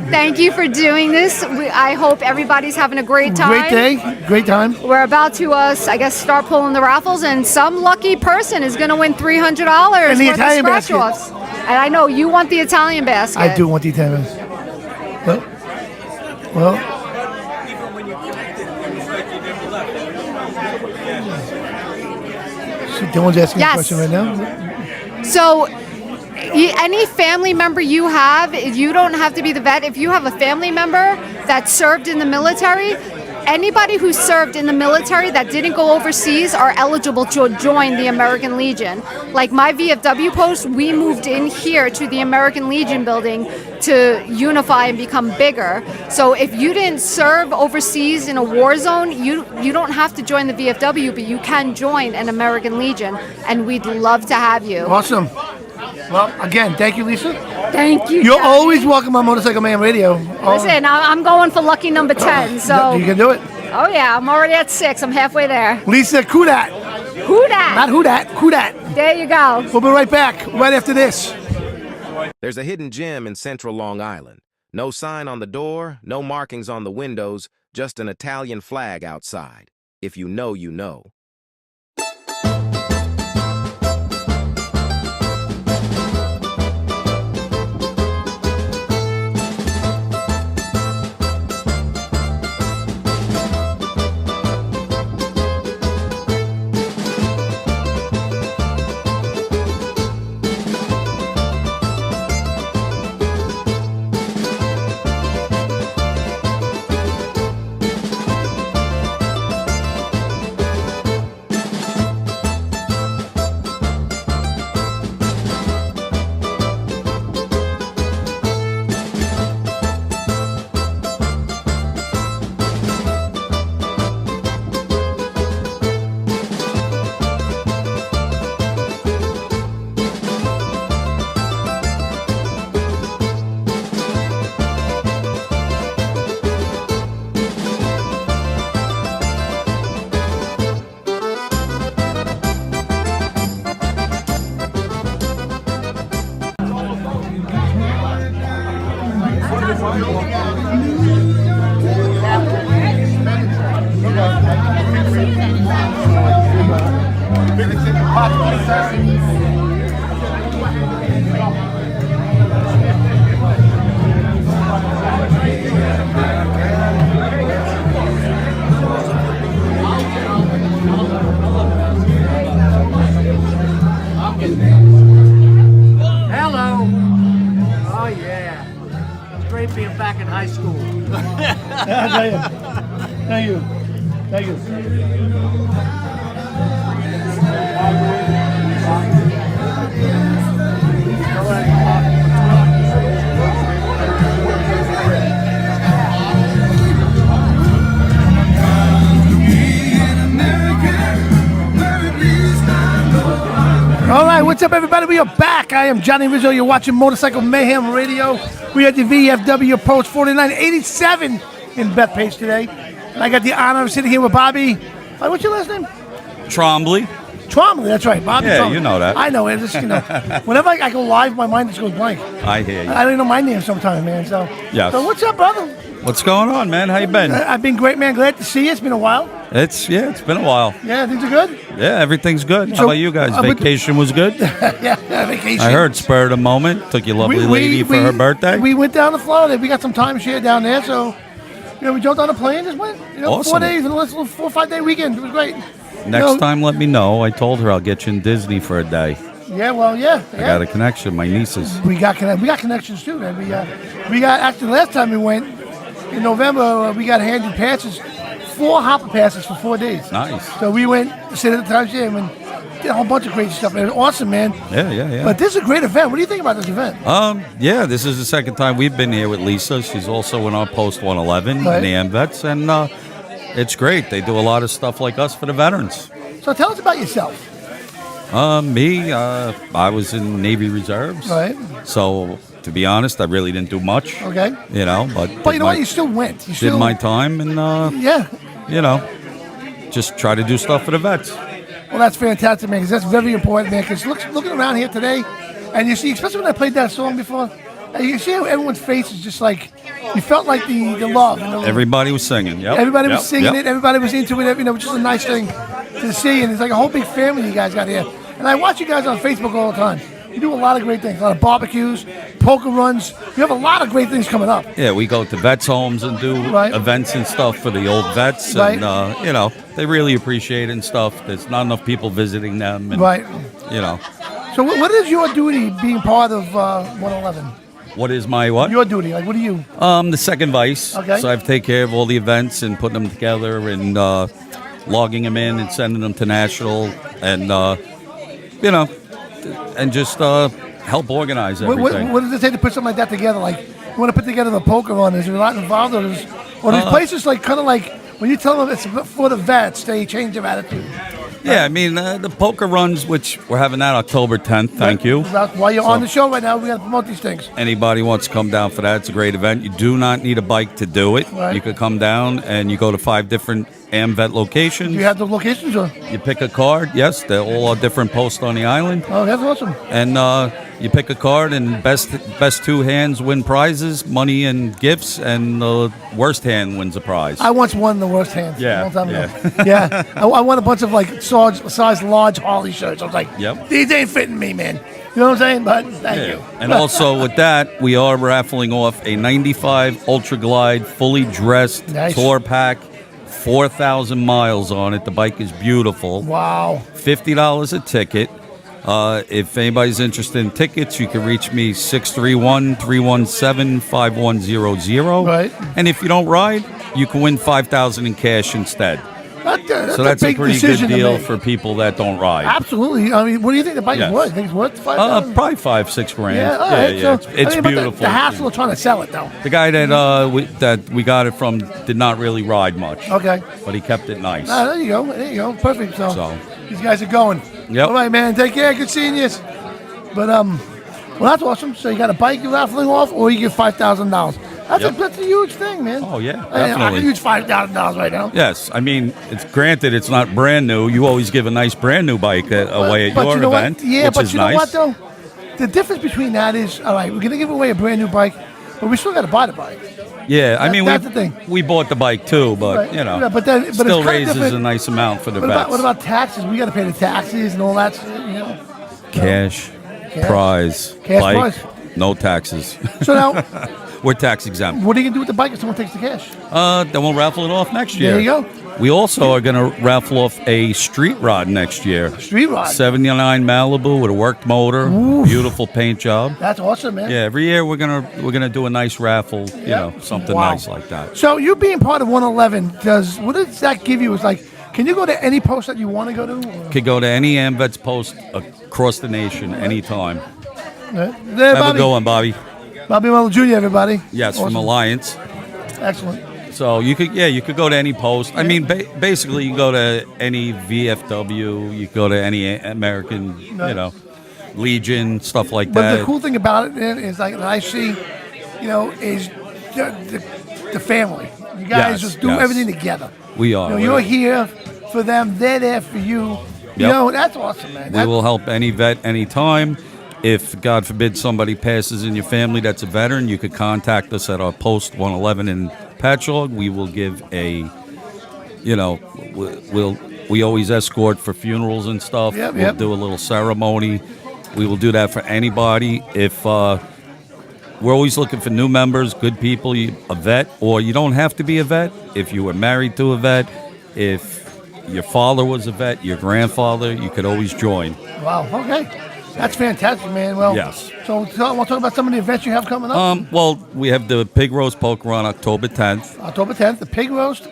S16: Thank you for doing this. I hope everybody's having a great time.
S1: Great day, great time.
S16: We're about to, I guess, start pulling the raffles, and some lucky person is going to win $300
S1: And the
S16: worth
S1: Italian
S16: of
S1: basket.
S16: scratch-offs. And I know you want the Italian basket.
S1: I do want the Italian basket. Well, so Dawn's asking a question right now.
S16: So, any family member you have, you don't have to be the vet. If you have a family member that served in the military, anybody who served in the military that didn't go overseas are eligible to join the American Legion. Like my VFW post, we moved in here to the American Legion building to unify and become bigger. So if you didn't serve overseas in a war zone, you don't have to join the VFW, but you can join an American Legion, and we'd love to have you.
S1: Awesome. Well, again, thank you, Lisa.
S16: Thank you.
S1: You're always welcome on Motorcycle Man Radio.
S16: Listen, I'm going for lucky number 10, so...
S1: You can do it.
S16: Oh, yeah, I'm already at 6. I'm halfway there.
S1: Lisa Kudat.
S16: Kudat.
S1: Not Hudat, Kudat.
S16: There you go.
S1: We'll be right back, right after this.
S18: There's a hidden gem in central Long Island. No sign on the door, no markings on the windows, just an Italian flag outside. If you know, you know.
S19: Hello. Oh yeah. It's great being back in high school.
S1: Thank you. Thank you. All right, what's up, everybody? We are back. I am Johnny Rizzo. You're watching Motorcycle Mayhem Radio. We are at the VFW Post 4987 in Bethpage today. And I got the honor of sitting here with Bobby. What's your last name?
S20: Trombley.
S1: Trombley, that's right. Bobby
S20: Yeah,
S1: Trombley.
S20: you know that.
S1: I know it. Just, whenever I go live, my mind just goes blank.
S20: I hear you.
S1: I don't even know my name sometimes, man. So,
S20: Yes.
S1: So what's up, brother?
S20: What's going on, man? How you been?
S1: I've been great, man. Glad to see you. It's been a while.
S20: It's been a while.
S1: Yeah, things are good.
S20: Yeah, everything's good. How
S1: So,
S20: about you guys? Vacation was good?
S1: yeah, vacation.
S20: I heard spur of the moment. Took your lovely lady for her birthday.
S1: We went down to Florida. We got some timeshare down there, so we jumped on a plane, just went. 4
S20: Awesome.
S1: days, and a little 4 or 5 day weekend. It was great.
S20: Next time, let me know. I told her I'll get you in Disney for a day.
S1: Yeah, well, yeah.
S20: I got a connection. My nieces.
S1: We got connections too, man. We got actually last time we went in November, we got handed passes, 4 hopper passes for 4 days.
S20: Nice.
S1: So we went to sit at the timeshare and did a whole bunch of crazy stuff. Man, it was awesome, man.
S20: Yeah.
S1: But this is a great event. What do you think about this event?
S20: Yeah, this is the second time we've been here with Lisa. She's also in our Post 111
S1: Right.
S20: in the AMVETS, and it's great. They do a lot of stuff like us for the veterans.
S1: So tell us about yourself.
S20: I was in Navy Reserves.
S1: Right.
S20: So, to be honest, I really didn't do much.
S1: Okay.
S20: But
S1: But you know what? You still went. You
S20: did
S1: still
S20: my time, and
S1: yeah.
S20: Just try to do stuff for the vets.
S1: Well, that's fantastic, man. Because that's very important, man. Because looking around here today, and you see, especially when I played that song before, you see how everyone's face is just like you felt like the love. And the,
S20: Everybody was singing. Yep.
S1: Everybody was
S20: Yep.
S1: singing
S20: Yep.
S1: it. Everybody was into it. Which is a nice thing to see. And it's like a whole big family you guys got here. And I watch you guys on Facebook all the time. You do a lot of great things. A lot of barbecues, poker runs. You have a lot of great things coming up.
S20: Yeah, we go to vets' homes and do
S1: Right.
S20: events and stuff for the old vets,
S1: Right.
S20: and they really appreciate it and stuff. There's not enough people visiting them, and,
S1: Right. So what is your duty being part of 111?
S20: What is my what?
S1: Your duty. Like, what do you?
S20: The second vice.
S1: Okay.
S20: So I take care of all the events and putting them together and logging them in and sending them to national and and just help organize everything.
S1: What does it take to put something like that together? Like, you want to put together the poker run? Is there a lot involved, or these places like kind of like when you tell them it's for the vets, they change their attitude?
S20: Yeah, I mean the poker runs, which we're having that October 10th. Thank you.
S1: While you're on the show right now, we got to promote these things.
S20: Anybody wants to come down for that, it's a great event. You do not need a bike to do it.
S1: Right.
S20: You could come down and you go to 5 different AMVET locations.
S1: Do you have the locations, or?
S20: You pick a card. Yes, they're all are different posts on the island.
S1: Oh, that's awesome.
S20: And you pick a card, and best 2 hands win prizes, money and gifts, and the worst hand wins a prize.
S1: I once won the worst hand.
S20: Yeah,
S1: A long time
S20: yeah.
S1: ago. Yeah. I won a bunch of like size large Harley shirts. I was like,
S20: Yep.
S1: these ain't fitting me, man. You know what I'm saying? But thank you.
S20: And also with that, we are raffling off a 95 Ultra Glide fully dressed
S1: Nice.
S20: tour pack, 4,000 miles on it. The bike is beautiful.
S1: Wow.
S20: $50 a ticket. If anybody's interested in tickets, you can reach me 631-317-5100.
S1: Right.
S20: And if you don't ride, you can win $5,000 in cash instead.
S1: That's
S20: So that's
S1: a
S20: a
S1: big
S20: pretty good
S1: decision to
S20: deal
S1: make.
S20: for people that don't ride.
S1: Absolutely. I mean, what do you think the bike
S20: Yes.
S1: is worth? You think it's worth $5,000?
S20: Probably $5-6 grand.
S1: Yeah, all right. So,
S20: It's
S1: but
S20: beautiful.
S1: The hassle of trying to sell it, though.
S20: The guy that we got it from did not really ride much.
S1: Okay.
S20: But he kept it nice.
S1: There you go. There you go. Perfect.
S20: So.
S1: These guys are going.
S20: Yep.
S1: All right, man. Take care. Good seeing you. But well, that's awesome. So you got a bike you're raffling off, or you get $5,000. That's a huge thing, man.
S20: Oh yeah,
S1: I
S20: definitely.
S1: can use $5,000 right now.
S20: Yes, I mean it's granted it's not brand new. You always give a nice brand new bike away at
S1: But
S20: your
S1: you know what?
S20: event,
S1: Yeah,
S20: which
S1: but
S20: is
S1: you know
S20: nice.
S1: what though? The difference between that is, all right, we're gonna give away a brand new bike, but we still got to buy the bike.
S20: Yeah, I mean
S1: that's the thing.
S20: we bought the bike too, but
S1: Right.
S20: you know,
S1: Yeah, but then- but it's
S20: still
S1: kinda
S20: raises
S1: different.
S20: a nice amount for the
S1: What
S20: vets.
S1: about, what about taxes? We got to pay the taxes and all that. You know.
S20: Cash,
S1: Cash.
S20: prize,
S1: Cash
S20: bike,
S1: prize.
S20: no taxes.
S1: So now,
S20: we're tax exempt.
S1: what are you gonna do with the bike if someone takes the cash?
S20: Then we'll raffle it off next year.
S1: There you go.
S20: We also are going to raffle off a street rod next year.
S1: Street rod.
S20: 79 Malibu with a worked motor, beautiful paint job.
S1: That's awesome, man.
S20: Yeah, every year we're gonna do a nice raffle, you know, something
S1: Wow.
S20: nice like that.
S1: So you being part of 111, what does that give you? It's like, can you go to any post that you want to go to?
S20: Could go to any AMVETS post across the nation anytime.
S1: There,
S20: Have
S1: Bobby.
S20: a good one, Bobby.
S1: Bobby Mello Jr., everybody.
S20: Yes,
S1: Awesome.
S20: from Alliance.
S1: Excellent.
S20: So you could go to any post. I mean, basically, you can go to any VFW. You can go to any American, Legion, stuff like
S1: But
S20: that.
S1: the cool thing about it, man, is like that I see, is the family. You guys
S20: Yes,
S1: just do
S20: yes.
S1: everything together.
S20: We are.
S1: You're here for them. They're there for you.
S20: Yep.
S1: That's awesome, man.
S20: We will help any vet anytime. If, God forbid, somebody passes in your family that's a veteran, you could contact us at our post 111 in petrol, we will give a, we always escort for funerals and stuff.
S1: Yep,
S20: we'll
S1: yep.
S20: do a little ceremony. We will do that for anybody. If we're always looking for new members, good people, a vet, or you don't have to be a vet. If you were married to a vet, if your father was a vet, your grandfather, you could always join.
S1: Wow. Okay. That's fantastic, man. Well,
S20: Yes.
S1: So we'll talk about some of the events you have coming up.
S20: Well, we have the Pig Roast Poker Run October 10th.
S1: October 10th, the Pig Roast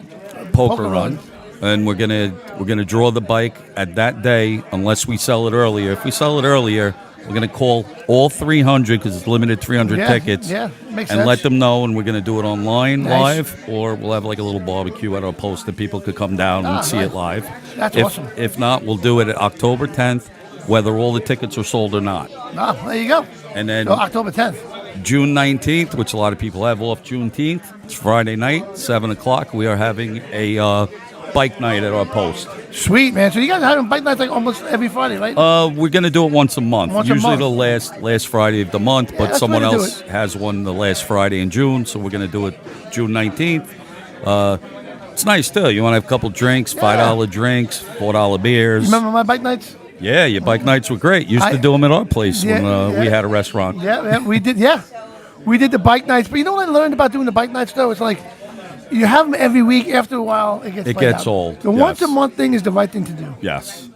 S20: Poker Run. And we're gonna draw the bike at that day unless we sell it earlier. If we sell it earlier, we're gonna call all 300 because it's limited 300 tickets.
S1: Yeah, makes
S20: and
S1: sense.
S20: let them know, and we're gonna do it online
S1: Nice.
S20: live, or we'll have like a little barbecue at our post that people could come down and see
S1: nice.
S20: it live.
S1: That's
S20: if,
S1: awesome.
S20: If not, we'll do it at October 10th, whether all the tickets are sold or not.
S1: Ah, there you go.
S20: And then
S1: So October 10th.
S20: June 19th, which a lot of people have off Juneteenth. It's Friday night, 7 o'clock. We are having a bike night at our post.
S1: Sweet, man. So you guys are having bike nights like almost every Friday, right?
S20: We're going to do it once a month.
S1: Once a
S20: Usually
S1: month.
S20: the last Friday of the month, but
S1: that's
S20: someone
S1: the way to do
S20: else has one the last Friday in June, so we're going to do it June 19th. It's nice, too. You want to have a couple drinks, $5 drinks, $4 beers.
S1: Remember my bike nights?
S20: Yeah, your bike nights were great. Used to do them at our place when we had a restaurant.
S1: Yeah, we did. Yeah, we did the bike nights. But you know what I learned about doing the bike nights, though? It's like you have them every week. After a while, it played
S20: gets
S1: out.
S20: old,
S1: The once a month thing is the right thing to do.
S20: Yes.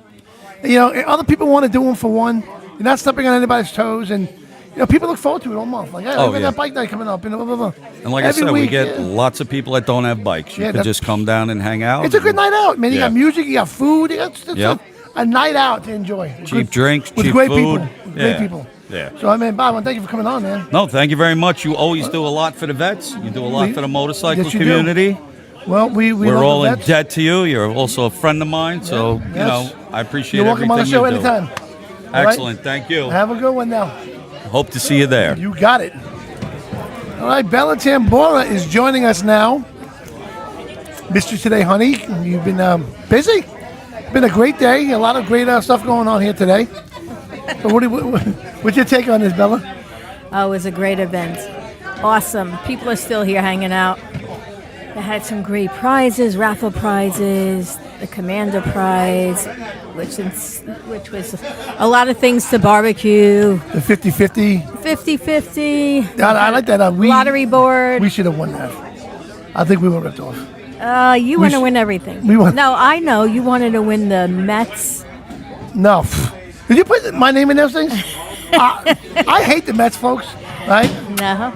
S1: You know, other people want to do them for one. You're not stepping on anybody's toes, and people look forward to it all month. Like, hey, we got that bike night coming up, blah, blah, blah.
S20: And like
S1: Every
S20: I said, we
S1: week,
S20: get lots of people that don't have bikes. You
S1: Yeah,
S20: could
S1: that's-
S20: just come down and hang out.
S1: It's a good night out, man. You
S20: Yeah.
S1: got music, you got food. It's
S20: Yep.
S1: a night out to enjoy.
S20: Cheap drinks,
S1: with
S20: cheap
S1: great
S20: food.
S1: people. With Great
S20: Yeah.
S1: people.
S20: Yeah.
S1: So, I mean, Bob, thank you for coming on, man.
S20: No, thank you very much. You always do a lot for the vets. You do a lot for the motorcycle
S1: Yes, you do.
S20: community.
S1: Well, we're
S20: We're
S1: love
S20: all
S1: the
S20: in
S1: vets.
S20: debt to you. You're also a friend of mine, so
S1: Yes.
S20: you know I appreciate
S1: You're welcome
S20: everything
S1: on the show
S20: you do.
S1: anytime. All right?
S20: Excellent, thank you.
S1: Have a good one now.
S20: Hope to see you there.
S1: You got it. All right, Bella Tambora is joining us now. Missed you today, honey. You've been busy. Been a great day. A lot of great stuff going on here today. So what's your take on this, Bella?
S2: Oh, it was a great event. Awesome. People are still here hanging out. They had some great prizes, raffle prizes, the Commander Prize, which was a lot of things to barbecue.
S1: The 50-50.
S2: 50-50.
S1: I like that.
S2: Lottery board.
S1: We should have won that. I think we were ripped off.
S2: You want to win everything.
S1: we won.
S2: No, I know. You wanted to win the Mets.
S1: No. Did you put my name in those things? I hate the Mets, folks. Right?
S2: No.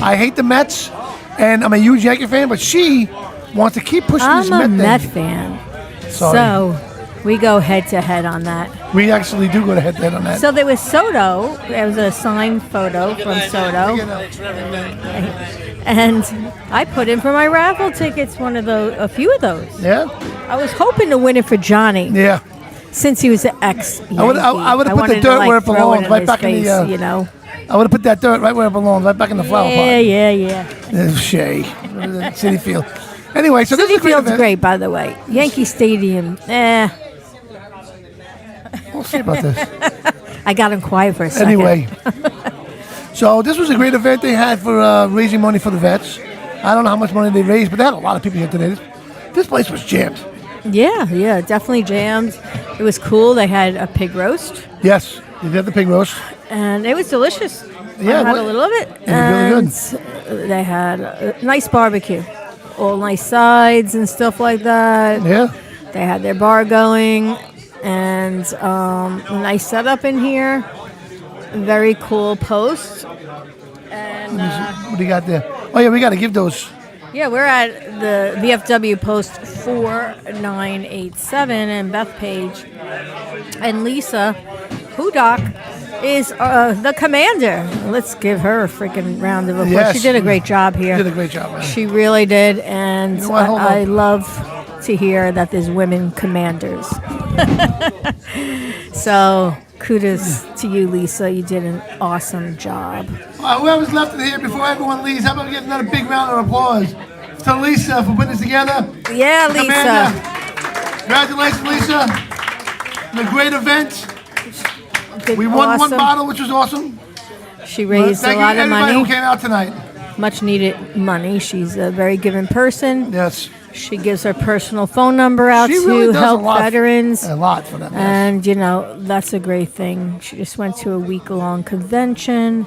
S1: I hate the Mets, and I'm a huge Yankee fan, but she wants to keep pushing this
S2: I'm a
S1: Met
S2: Met
S1: thing.
S2: fan.
S1: Sorry.
S2: So we go head to head on that.
S1: We actually do go to head-to-head on that.
S2: So there was Soto. There was a signed photo from Soto. And I put in for my raffle tickets, a few of those.
S1: Yeah?
S2: I was hoping to win it for Johnny.
S1: Yeah.
S2: Since he was an ex-Yankee.
S1: I would have put the dirt where it belongs, right back in the.
S2: you know.
S1: I would have put that dirt right where it belongs, right back in the flower pot.
S2: Yeah.
S1: Shea, City Field. Anyway, so
S2: City
S1: this is a great
S2: Field's
S1: event.
S2: great, by the way. Yankee Stadium,
S1: We'll see about this.
S2: I got him quiet for a second.
S1: Anyway, so this was a great event they had for raising money for the vets. I don't know how much money they raised, but they had a lot of people here today. This place was jammed.
S2: Yeah, definitely jammed. It was cool. They had a pig roast.
S1: Yes, they had the pig roast.
S2: And it was delicious.
S1: Yeah,
S2: I had
S1: what-
S2: a little of it.
S1: It was really
S2: and they had a nice barbecue. All nice sides and stuff like that.
S1: Yeah.
S2: They had their bar going. And a nice setup in here. Very cool post. And
S1: What do you got there? Oh, yeah, we got to give those.
S2: yeah, we're at the VFW post 4987 and Bethpage. And Lisa Hudak is the commander. Let's give her a freaking round of applause.
S1: Yes.
S2: She did a great job here.
S1: She did a great job, man.
S2: She really did. And
S1: You know what? Hold
S2: I
S1: on.
S2: love to hear that there's women commanders. So kudos to you, Lisa. You did an awesome job.
S1: Whoever's left in here before everyone leaves, how about we get another big round of applause to Lisa for putting this together?
S2: Yeah, Lisa.
S1: Amanda, congratulations, Lisa. The great event. We won one
S2: awesome.
S1: bottle, which was awesome.
S2: She raised
S1: Thank
S2: a lot
S1: you,
S2: of
S1: everybody
S2: money.
S1: who came out tonight.
S2: much needed money. She's a very giving person.
S1: Yes.
S2: She gives her personal phone number out
S1: She
S2: to
S1: really does
S2: help
S1: a lot,
S2: veterans.
S1: A lot for them. Yes.
S2: And, that's a great thing. She just went to a week-long convention,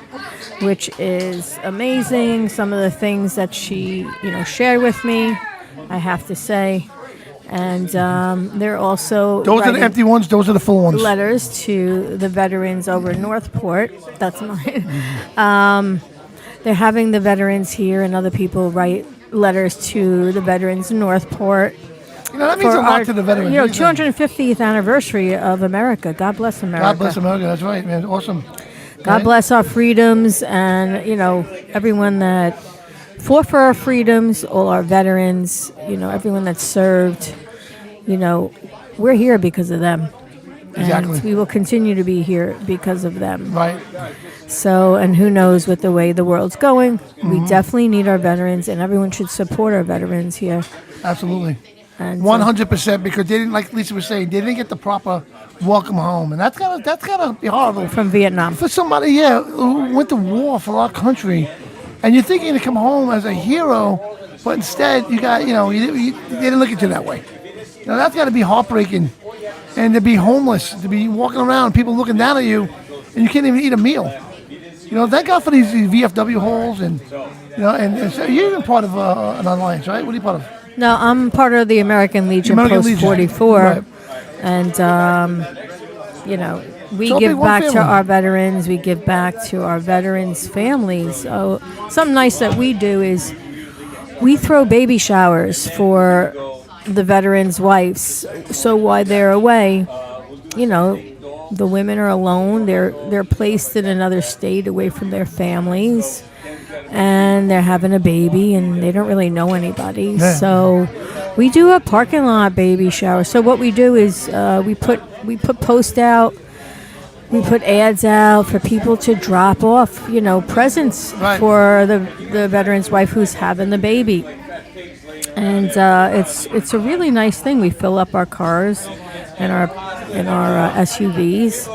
S2: which is amazing. Some of the things that she, shared with me, I have to say. And they're also
S1: Those are the empty ones. Those are the full ones.
S2: letters to the veterans over in Northport. That's mine. They're having the veterans here and other people write letters to the veterans in Northport.
S1: That means a lot to the veterans.
S2: 250th anniversary of America. God bless America.
S1: God bless America. That's right, man. Awesome.
S2: God bless our freedoms and, everyone that fought for our freedoms, all our veterans, everyone that served. We're here because of them.
S1: Exactly.
S2: And we will continue to be here because of them.
S1: Right.
S2: So, and who knows with the way the world's going. We definitely need our veterans, and everyone should support our veterans here.
S1: Absolutely.
S2: And
S1: 100%, because they didn't, like Lisa was saying, they didn't get the proper welcome home, and that's gotta be horrible
S2: from Vietnam
S1: for somebody, who went to war for our country, and you're thinking to come home as a hero, but instead you got, they didn't look at you that way. That's got to be heartbreaking, and to be homeless, to be walking around, people looking down at you, and you can't even eat a meal. Thank God for these VFW halls, and and so you're even part of an alliance, right? What are you part of?
S2: No, I'm part of the American Legion
S1: American
S2: Post
S1: Legion.
S2: 44,
S1: Right.
S2: and we
S1: So
S2: give
S1: big one
S2: back to
S1: family.
S2: our veterans. We give back to our veterans' families. So something nice that we do is we throw baby showers for the veterans' wives. So while they're away, the women are alone. They're placed in another state away from their families, and they're having a baby, and they don't really know anybody.
S1: Yeah.
S2: So we do a parking lot baby shower. So what we do is we put posts out. We put ads out for people to drop off, presents
S1: Right.
S2: for the veteran's wife who's having the baby. And it's a really nice thing. We fill up our cars and our SUVs,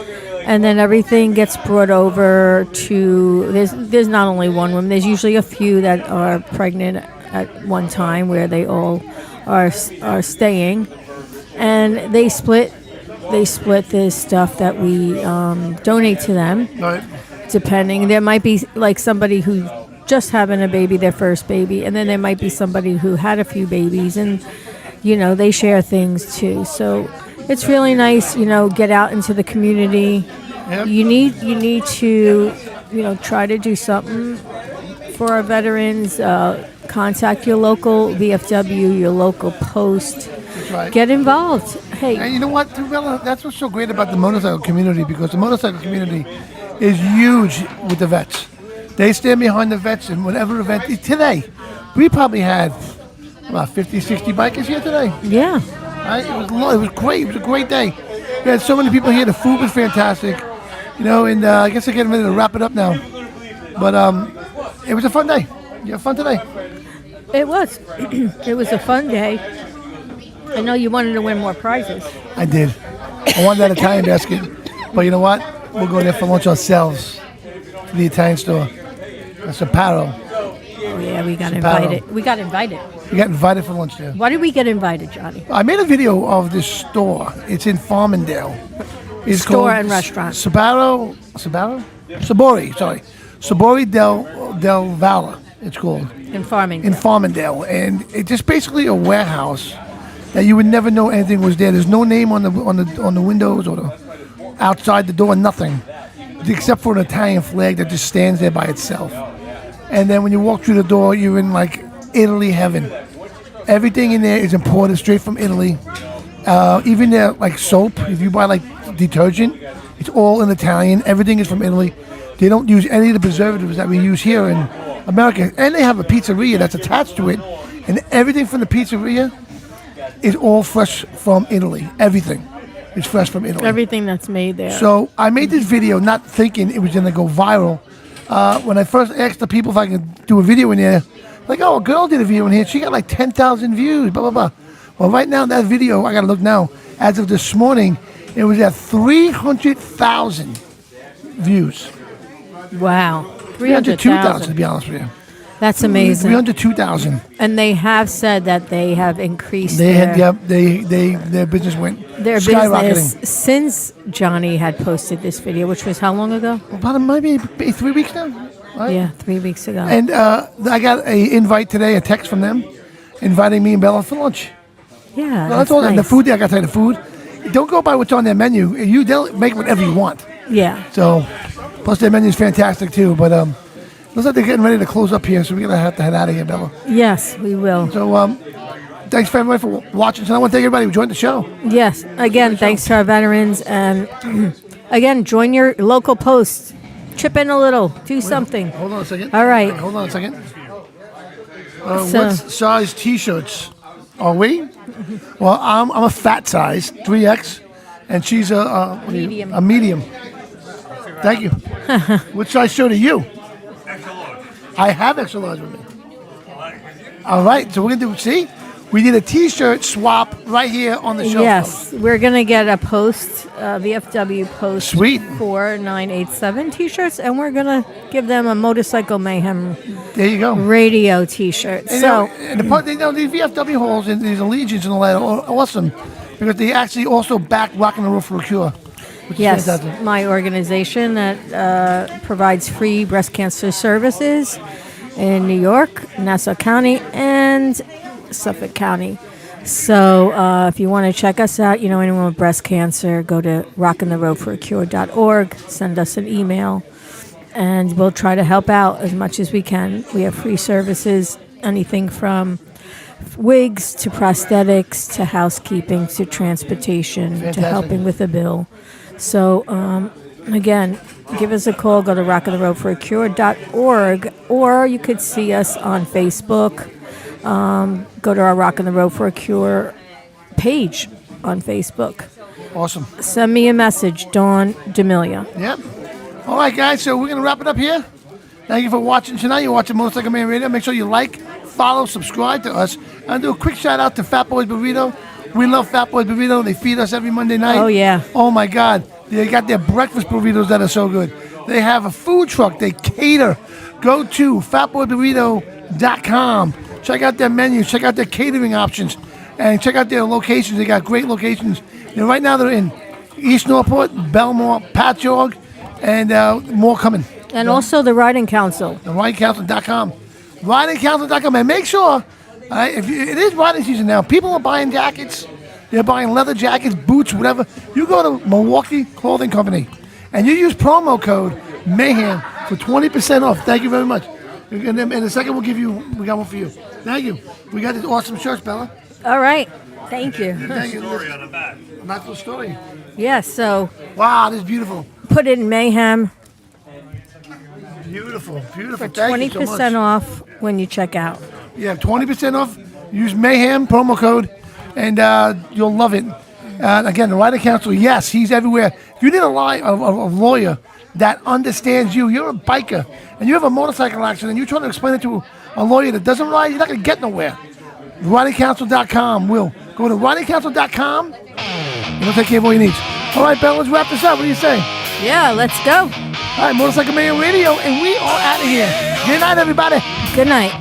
S2: and then everything gets brought over to. There's not only one woman. There's usually a few that are pregnant at one time where they all are staying, and they split this stuff that we donate to them.
S1: Right.
S2: Depending, there might be like somebody who just having a baby, their first baby, and then there might be somebody who had a few babies, and they share things too. So it's really nice, get out into the community.
S1: Yep.
S2: You need to try to do something for our veterans. Contact your local VFW, your local post.
S1: That's right.
S2: Get involved. Hey,
S1: And you know what? That's what's so great about the motorcycle community, because the motorcycle community is huge with the vets. They stand behind the vets in whatever event. Today, we probably had about 50, 60 bikers here today.
S2: Yeah.
S1: Right? It was great. It was a great day. We had so many people here. The food was fantastic. And I guess I'm getting ready to wrap it up now. But it was a fun day. You had fun today?
S2: It was. It was a fun day. I know you wanted to win more prizes.
S1: I did. I wanted that Italian basket. But you know what? We'll go there for lunch ourselves. To the Italian store. Saparo.
S2: Oh yeah, we got
S1: Saparo.
S2: invited. We got invited.
S1: We got invited for lunch there.
S2: Why did we get invited, Johnny?
S1: I made a video of this store. It's in Farmingdale. It's
S2: Store
S1: called
S2: and restaurant.
S1: Sabori, sorry. Sabori del Valle, it's called.
S2: In Farmingdale.
S1: In Farmingdale. And it's just basically a warehouse that you would never know anything was there. There's no name on the windows or the outside the door, nothing. Except for an Italian flag that just stands there by itself. And then when you walk through the door, you're in like Italy heaven. Everything in there is imported straight from Italy. Even their like soap, if you buy like detergent, it's all in Italian. Everything is from Italy. They don't use any of the preservatives that we use here in America. And they have a pizzeria that's attached to it. And everything from the pizzeria is all fresh from Italy. Everything is fresh from Italy.
S2: Everything that's made there.
S1: So I made this video not thinking it was going to go viral. When I first asked the people if I could do a video in there, like, oh, a girl did a video in here. She got like 10,000 views, blah, blah, blah. Well, right now, that video, I got to look now, as of this morning, it was at 300,000 views.
S2: Wow.
S1: 302,000 to be honest with you.
S2: That's amazing.
S1: 302,000.
S2: And they have said that they have increased
S1: Their business went
S2: their
S1: skyrocketing.
S2: business since Johnny had posted this video, which was how long ago?
S1: About maybe 3 weeks now. Right?
S2: Yeah, 3 weeks ago.
S1: And I got a invite today, a text from them, inviting me and Bella for lunch.
S2: Yeah,
S1: So that's all.
S2: nice.
S1: And the food there, I got to tell you, the food. Don't go by what's on their menu. They'll make whatever you want.
S2: Yeah.
S1: So, plus their menu is fantastic too. But looks like they're getting ready to close up here, so we're gonna have to head out of here, Bella.
S2: Yes, we will.
S1: So, thanks for everybody for watching. So I want to thank everybody who joined the show.
S2: Yes. Again, thanks to our veterans, and again, join your local posts. Chip in a little. Do something.
S1: Hold on a second.
S2: All right.
S1: Hold on a second.
S2: So-
S1: What size T-shirts are we? Well, I'm a fat size, 3X, and she's a
S2: Medium.
S1: A medium. Thank you. What size shirt are you? I have extra large with me. All right, so we're gonna do. See, we did a T-shirt swap right here on the show.
S2: Yes, we're gonna get a post, VFW post.
S1: Sweet.
S2: 4987 T-shirts, and we're gonna give them a Motorcycle Mayhem.
S1: There you go.
S2: Radio T-shirt.
S1: And
S2: So
S1: and the part, these VFW halls and these Allegiance and all that are awesome because they actually also back Rockin' the Road for a Cure. Which is
S2: yes,
S1: fantastic.
S2: my organization that provides free breast cancer services in New York, Nassau County, and Suffolk County. So if you want to check us out, anyone with breast cancer, go to rockintheroadforacure.org, send us an email, and we'll try to help out as much as we can. We have free services, anything from wigs to prosthetics to housekeeping to transportation to
S1: Fantastic.
S2: helping with a bill. So again, give us a call. Go to rockintheroadforacure.org, or you could see us on Facebook. Go to our Rockin' the Road for a Cure page on Facebook.
S1: Awesome.
S2: Send me a message, Dawn D'Amelia.
S1: Yep. All right, guys. So we're gonna wrap it up here. Thank you for watching tonight. You're watching Motorcycle Man Radio. Make sure you like, follow, subscribe to us, and do a quick shout out to Fat Boys Burrito. We love Fat Boys Burrito. They feed us every Monday night.
S2: Oh, yeah.
S1: Oh my God. They got their breakfast burritos that are so good. They have a food truck. They cater. Go to fatboyburrito.com. Check out their menus. Check out their catering options, and check out their locations. They got great locations. And right now they're in East Norport, Belmore, Patchogue, and more coming.
S2: And also the Riding Council.
S1: The ridingcouncil.com. Ridingcouncil.com. And make sure, it is riding season now. People are buying jackets. They're buying leather jackets, boots, whatever. You go to Milwaukee Clothing Company, and you use promo code MAYHEM for 20% off. Thank you very much. And then in a second, we got one for you. Thank you. We got these awesome shirts, Bella.
S2: All right. Thank you.
S1: Thank you. Story on the back. Not the story.
S2: Yes, so
S1: Wow, this is beautiful.
S2: put it in Mayhem
S1: Beautiful, beautiful.
S2: for
S1: Thank you so
S2: 20%
S1: much.
S2: off when you check out.
S1: Yeah, 20% off. Use Mayhem promo code, and you'll love it. Again, the Rider Council, yes, he's everywhere. If you need a lawyer that understands you, you're a biker, and you have a motorcycle accident, and you're trying to explain it to a lawyer that doesn't ride, you're not going to get nowhere. RidingCouncil.com will. Go to RidingCouncil.com, and we'll take care of all your needs. All right, Bella, let's wrap this up. What do you say?
S2: Yeah, let's go.
S1: All right, Motorcycle Man Radio, and we are out of here. Good night, everybody.
S2: Good night.